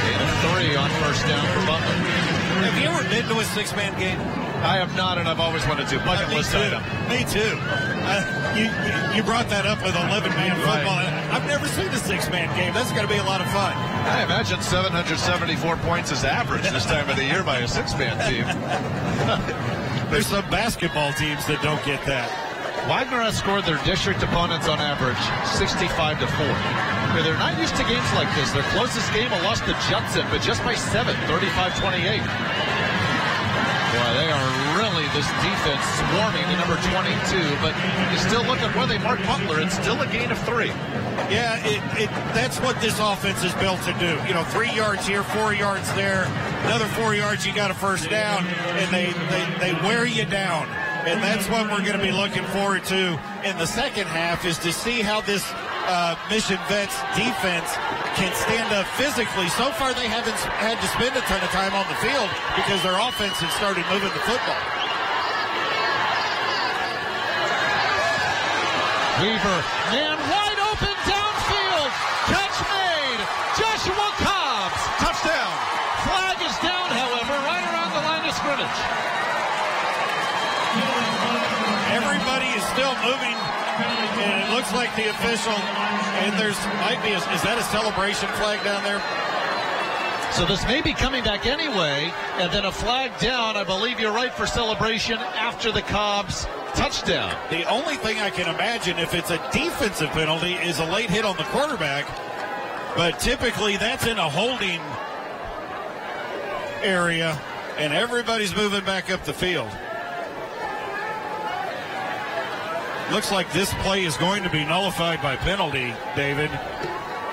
Gain of 3 on first down for Butler.
Have you ever been to a 6-man game?
I have not, and I've always wanted to. Bucket list item.
Me too. You brought that up with 11-man football. I've never seen a 6-man game. That's going to be a lot of fun.
I imagine 774 points is average this time of the year by a 6-man team.
There's some basketball teams that don't get that.
Wagner has scored their district opponents on average 65 to 4. They're not used to games like this. Their closest game a loss to Judson, but just by 7, 35-28. Boy, they are really, this defense swarming to number 22, but you still look at where they mark Butler. It's still a gain of 3.
Yeah, that's what this offense is built to do. 3 yards here, 4 yards there, another 4 yards, you got a first down, and they wear you down. And that's what we're going to be looking forward to in the second half, is to see how this Mission Vets defense can stand up physically. So far, they haven't had to spend a ton of time on the field because their offense has started moving the football.
Weaver, man wide open downfield. Catch made. Joshua Cobbs. Touchdown. Flag is down, however, right around the line of scrimmage.
Everybody is still moving, and it looks like the official, and might be, is that a celebration flag down there?
So this may be coming back anyway, and then a flag down, I believe you're right, for celebration after the Cobbs touchdown.
The only thing I can imagine, if it's a defensive penalty, is a late hit on the quarterback, but typically that's in a holding area, and everybody's moving back up the field. Looks like this play is going to be nullified by penalty, David,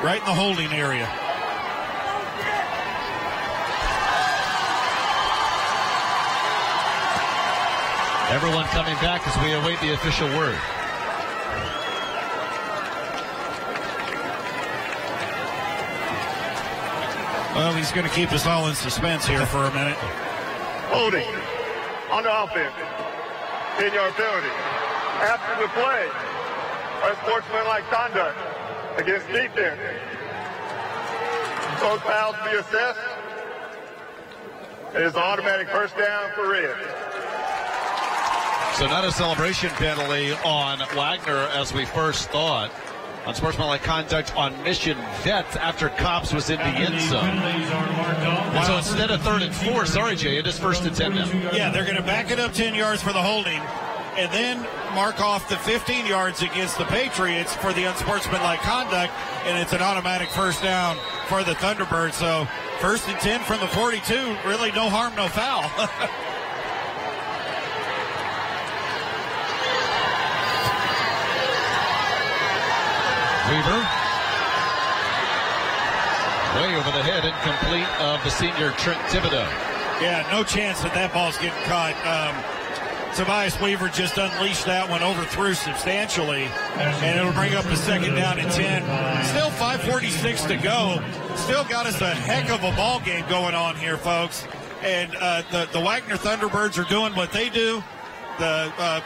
right in the holding area.
Everyone coming back as we await the official word.
Well, he's going to keep us all in suspense here for a minute.
Holding on the offense. 10-yard penalty. After the play, unsportsmanlike conduct against defense. Both fouls to be assessed. It is an automatic first down for Red.
So not a celebration penalty on Wagner as we first thought. Unsportsmanlike conduct on Mission Vets after Cobbs was in the end zone. And so instead of 3rd and 4, sorry Jay, it is 1st and 10 now.
Yeah, they're going to back it up 10 yards for the holding, and then mark off the 15 yards against the Patriots for the unsportsmanlike conduct, and it's an automatic first down for the Thunderbirds. So 1st and 10 from the 42, really no harm, no foul.
Weaver. Way over the head, incomplete of the senior Trent Thibodeau.
Yeah, no chance that ball's getting caught. Tobias Weaver just unleashed that one, overthrew substantially, and it'll bring up the 2nd down and 10. Still 5:46 to go. Still got us a heck of a ball game going on here, folks. And the Wagner Thunderbirds are doing what they do. The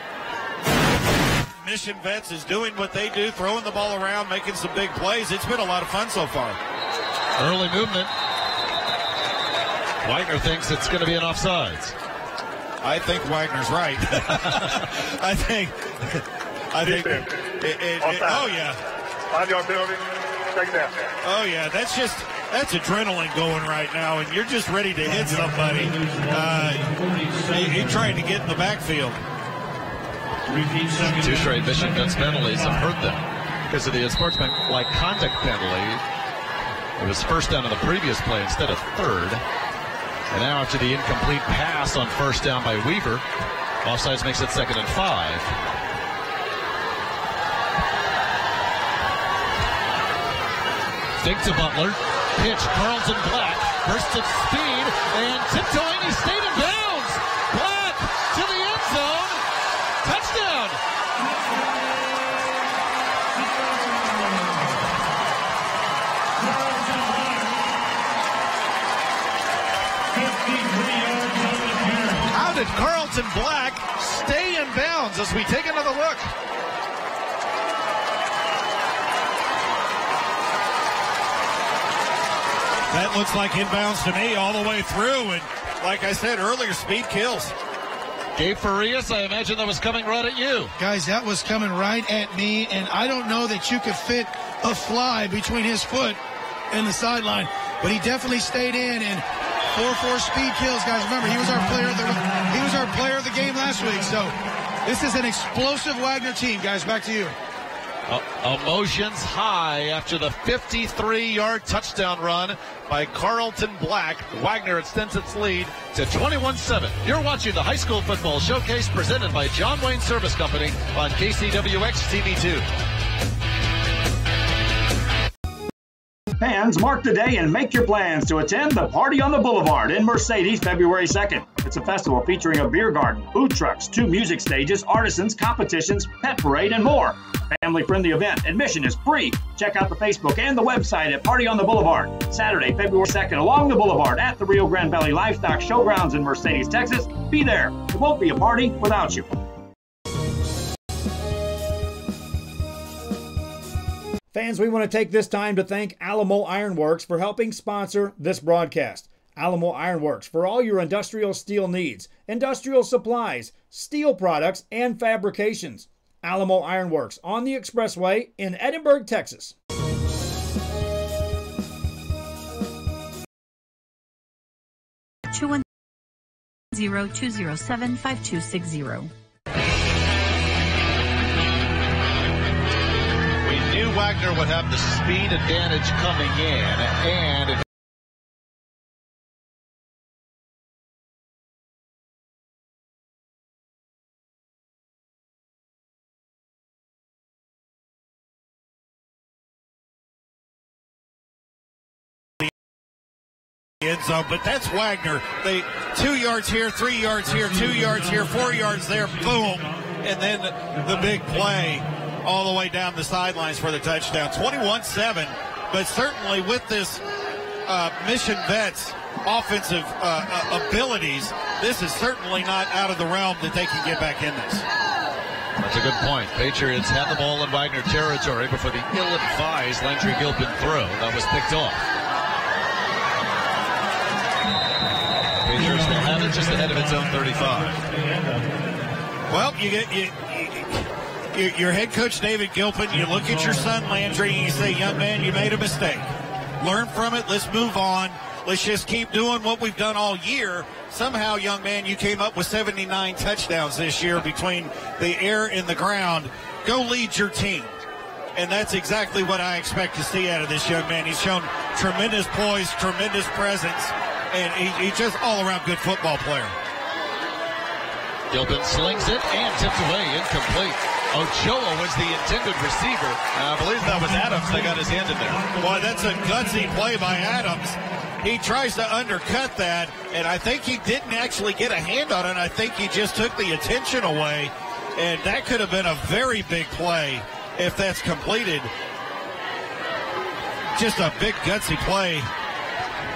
Mission Vets is doing what they do, throwing the ball around, making some big plays. It's been a lot of fun so far.
Early movement. Wagner thinks it's going to be an offsides.
I think Wagner's right. I think. Oh yeah.
5-yard penalty. 2nd down.
Oh yeah. That's adrenaline going right now, and you're just ready to hit somebody. He tried to get in the backfield.
2 straight Mission Vets penalties have hurt them because of the unsportsmanlike conduct penalty. It was 1st down on the previous play instead of 3rd. And now after the incomplete pass on 1st down by Weaver, offsides makes it 2nd and 5. Fake to Butler. Pitch, Carlton Black. Burst of speed and tiptoeing. He stayed in bounds. Black to the end zone. Touchdown. did Carlton Black stay in bounds as we take another look?
That looks like inbounds to me all the way through. And like I said earlier, speed kills.
Gabe Farias, I imagine that was coming right at you.
Guys, that was coming right at me, and I don't know that you could fit a fly between his foot and the sideline, but he definitely stayed in, and 4-4 speed kills, guys. Remember, he was our player of the game last week, so this is an explosive Wagner team, guys. Back to you.
Emotions high after the 53-yard touchdown run by Carlton Black. Wagner extends its lead to 21-7. You're watching the High School Football Showcase presented by John Wayne Service Company on KCWX TV2.
Fans, mark the day and make your plans to attend the Party on the Boulevard in Mercedes February 2nd. It's a festival featuring a beer garden, food trucks, 2 music stages, artisans, competitions, pet parade, and more. Family-friendly event. Admission is free. Check out the Facebook and the website at Party on the Boulevard. Saturday, February 2nd, along the Boulevard at the Rio Grande Valley Livestock Showgrounds in Mercedes, Texas. Be there. It won't be a party without you.
Fans, we want to take this time to thank Alamo Ironworks for helping sponsor this broadcast. Alamo Ironworks for all your industrial steel needs, industrial supplies, steel products, and fabrications. Alamo Ironworks on the Expressway in Edinburgh, Texas.
210-207-5260.
Wagner would have the speed advantage coming in, and
end zone, but that's Wagner. They 2 yards here, 3 yards here, 2 yards here, 4 yards there, boom, and then the big play all the way down the sidelines for the touchdown. 21-7, but certainly with this Mission Vets offensive abilities, this is certainly not out of the realm that they can get back in this.
That's a good point. Patriots had the ball in Wagner territory before the ill-advised Landry Gilpin throw that was picked off. Patriots will have it just ahead of its own 35.
Well, your head coach, David Gilpin, you look at your son, Landry, and you say, young man, you made a mistake. Learn from it. Let's move on. Let's just keep doing what we've done all year. Somehow, young man, you came up with 79 touchdowns this year between the air and the ground. Go lead your team. And that's exactly what I expect to see out of this young man. He's shown tremendous poise, tremendous presence, and he's just all-around good football player.
Gilpin slings it and tipped away, incomplete. Ochoa was the intended receiver. I believe that was Adams that got his hand in there.
Boy, that's a gutsy play by Adams. He tries to undercut that, and I think he didn't actually get a hand on it. I think he just took the attention away, and that could have been a very big play if that's completed. Just a big gutsy play.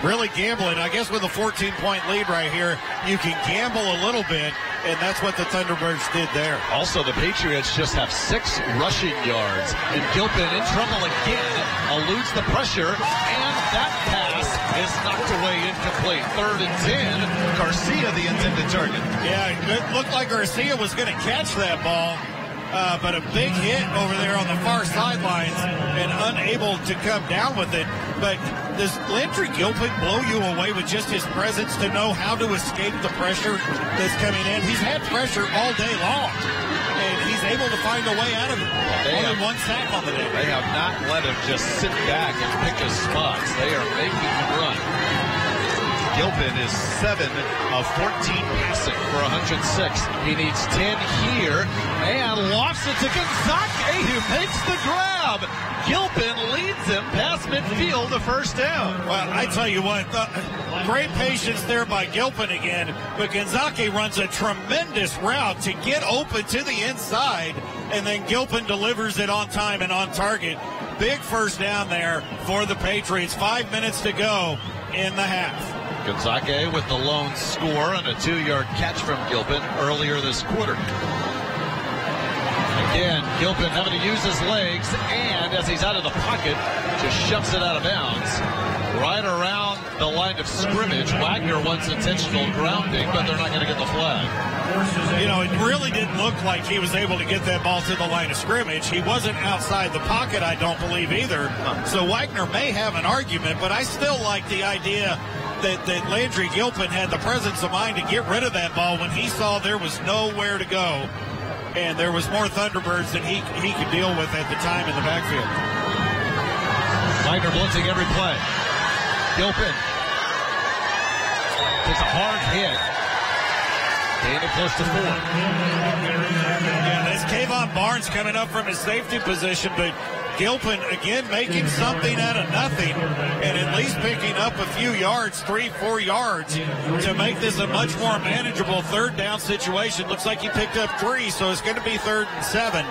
Really gambling. I guess with a 14-point lead right here, you can gamble a little bit, and that's what the Thunderbirds did there.
Also, the Patriots just have 6 rushing yards, and Gilpin in trouble again, eludes the pressure, and that pass is knocked away incomplete. 3rd and 10, Garcia the intended target.
Yeah, it looked like Garcia was going to catch that ball, but a big hit over there on the far sidelines and unable to come down with it. But does Landry Gilpin blow you away with just his presence to know how to escape the pressure that's coming in? He's had pressure all day long, and he's able to find a way out of it. Only 1 sack on the day.
They have not let him just sit back and pick his spots. They are making him run. Gilpin is 7 of 14 passing for 106. He needs 10 here and lofts it to Gonzalez, who makes the grab. Gilpin leads him past midfield, the first down.
Well, I tell you what, great patience there by Gilpin again, but Gonzalez runs a tremendous route to get open to the inside, and then Gilpin delivers it on time and on target. Big first down there for the Patriots. 5 minutes to go in the half.
Gonzaga with the lone score and a 2-yard catch from Gilpin earlier this quarter. Again, Gilpin having to use his legs, and as he's out of the pocket, just shoves it out of bounds. Right around the line of scrimmage. Wagner wants intentional grounding, but they're not going to get the flag.
You know, it really didn't look like he was able to get that ball to the line of scrimmage. He wasn't outside the pocket, I don't believe, either. So Wagner may have an argument, but I still like the idea that Landry Gilpin had the presence of mind to get rid of that ball when he saw there was nowhere to go. And there was more Thunderbirds than he could deal with at the time in the backfield.
Wagner blitzing every play. Gilpin takes a hard hit. Gain it close to 4.
Yeah, that's Kayvon Barnes coming up from his safety position, but Gilpin again making something out of nothing and at least picking up a few yards, 3-4 yards, to make this a much more manageable third down situation. Looks like he picked up 3, so it's going to be 3rd and 7.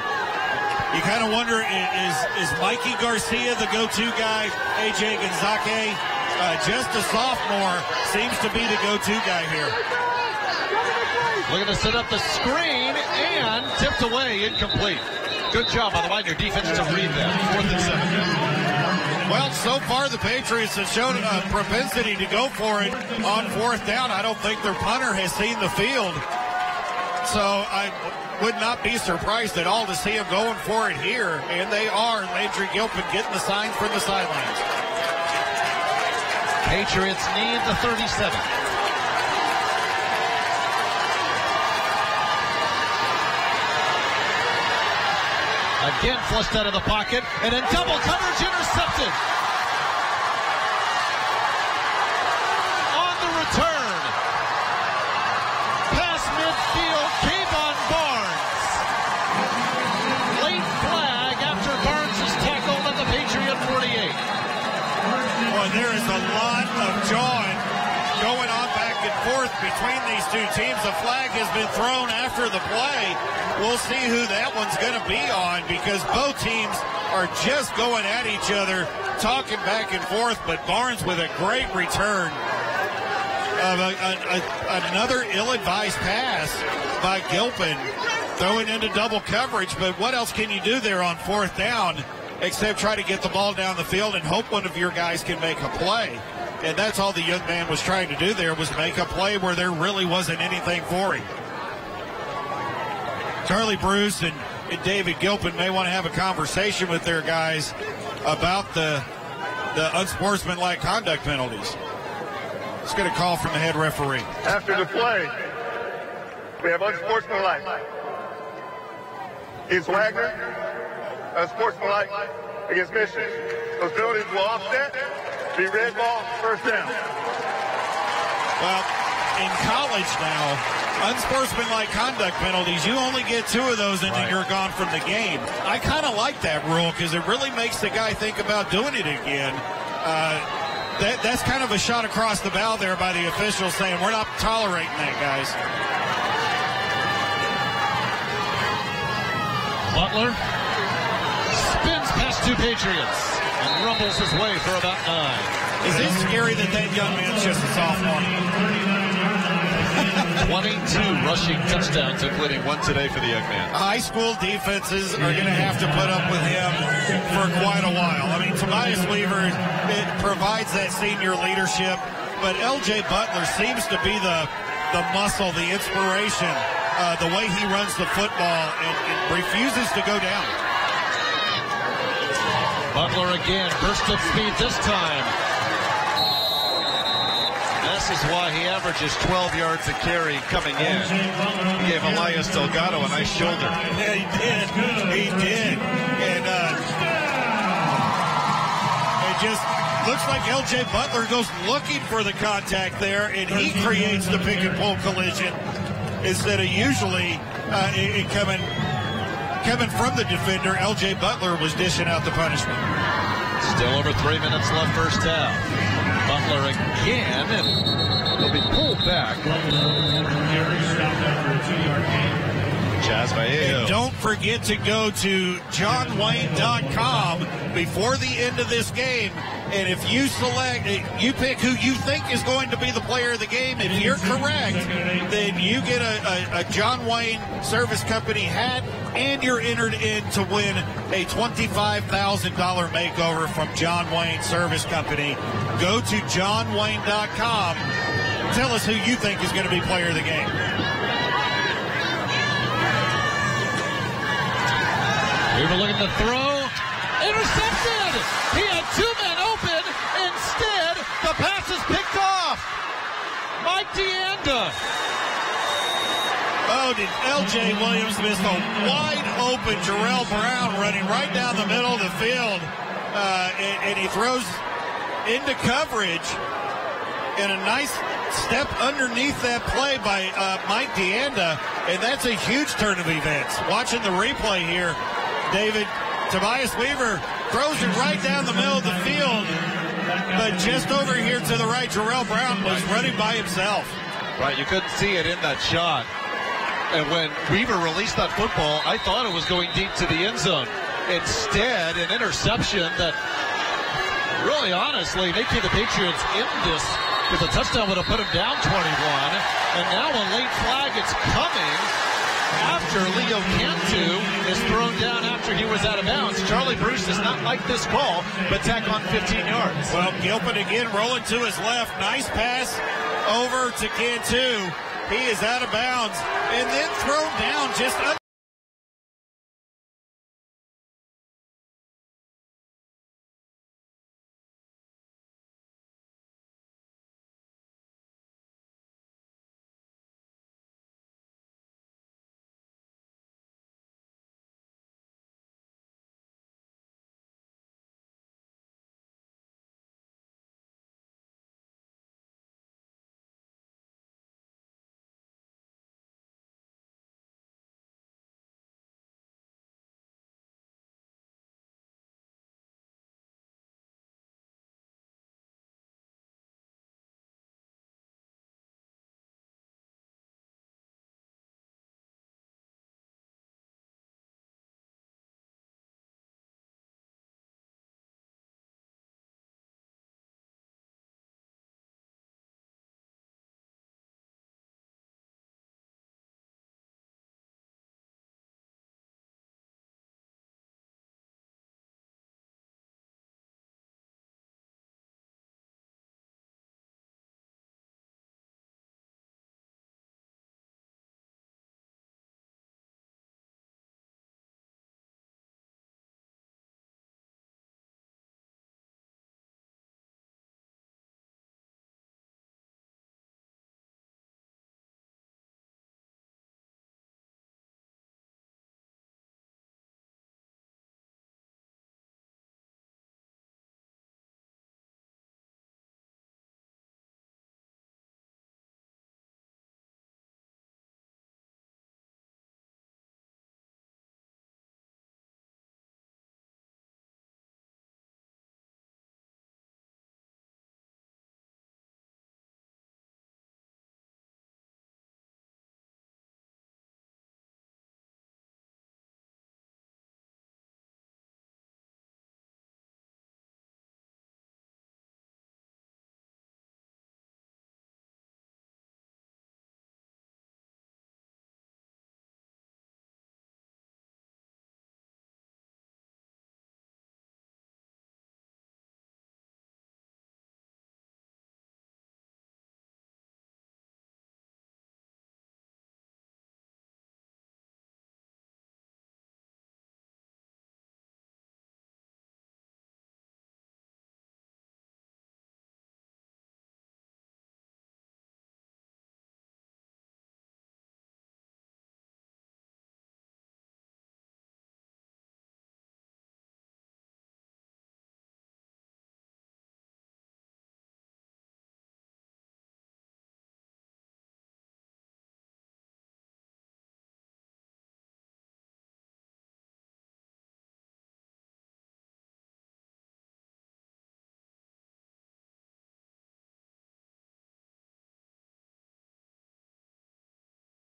You kind of wonder, is Mikey Garcia the go-to guy? A.J. Gonzaga, just a sophomore, seems to be the go-to guy here.
Looking to set up the screen and tipped away, incomplete. Good job by the Wagner defense to read that. 4th and 7.
Well, so far the Patriots have shown a propensity to go for it on 4th down. I don't think their punter has seen the field. So I would not be surprised at all to see them going for it here. And they are. Landry Gilpin getting the signs from the sidelines.
Patriots need the 37. Again flushed out of the pocket, and then double coverage intercepted. On the return. Pass midfield, Kayvon Barnes. Late flag after Barnes is tackled at the Patriot 48.
Well, there is a lot of jawing going on back and forth between these two teams. A flag has been thrown after the play. We'll see who that one's going to be on, because both teams are just going at each other, talking back and forth. But Barnes with a great return of another ill-advised pass by Gilpin, throwing into double coverage. But what else can you do there on 4th down except try to get the ball down the field and hope one of your guys can make a play? And that's all the young man was trying to do there, was make a play where there really wasn't anything for him. Charlie Bruce and David Gilpin may want to have a conversation with their guys about the unsportsmanlike conduct penalties. Let's get a call from the head referee.
After the play, we have unsportsmanlike. Against Wagner, unsportsmanlike against Mission. Those penalties will offset, be red ball, 1st down.
Well, in college now, unsportsmanlike conduct penalties, you only get 2 of those and then you're gone from the game. I kind of like that rule because it really makes the guy think about doing it again. That's kind of a shot across the bow there by the officials, saying we're not tolerating that, guys.
Butler spins past 2 Patriots and rumbles his way for about 9.
Is it scary that young man's just a sophomore?
22 rushing touchdowns, including 1 today for the young man.
High school defenses are going to have to put up with him for quite a while. I mean, Tobias Weaver, it provides that senior leadership, but L.J. Butler seems to be the muscle, the inspiration, the way he runs the football and refuses to go down.
Butler again, burst of speed this time. This is why he averages 12 yards a carry coming in. He gave Elias Delgado a nice shoulder.
Yeah, he did. And it just looks like L.J. Butler goes looking for the contact there, and he creates the pick and pull collision instead of usually it coming from the defender. L.J. Butler was dishing out the punishment.
Still over 3 minutes left, first half. Butler again, and he'll be pulled back. Jazz pass by Ayo.
And don't forget to go to johnwayne.com before the end of this game. And if you you pick who you think is going to be the player of the game. If you're correct, then you get a John Wayne Service Company hat, and you're entered in to win a $25,000 makeover from John Wayne Service Company. Go to johnwayne.com. Tell us who you think is going to be player of the game.
Weaver looking to throw. Intercepted! He had two men open. Instead, the pass is picked off. Mike Deanda.
Oh, did L.J. Williams miss a wide-open Jarrell Brown running right down the middle of the field. And he throws into coverage. And a nice step underneath that play by Mike Deanda. And that's a huge turn of events. Watching the replay here, David, Tobias Weaver throws it right down the middle of the field. But just over here to the right, Jarrell Brown was running by himself.
Right, you couldn't see it in that shot. And when Weaver released that football, I thought it was going deep to the end zone. Instead, an interception that really, honestly, making the Patriots in this, because the touchdown would have put him down 21. And now a late flag is coming after Leo Cantu is thrown down after he was out of bounds. Charlie Bruce does not like this call, but tack on 15 yards.
Well, Gilpin again rolling to his left. Nice pass over to Cantu. He is out of bounds and then thrown down just under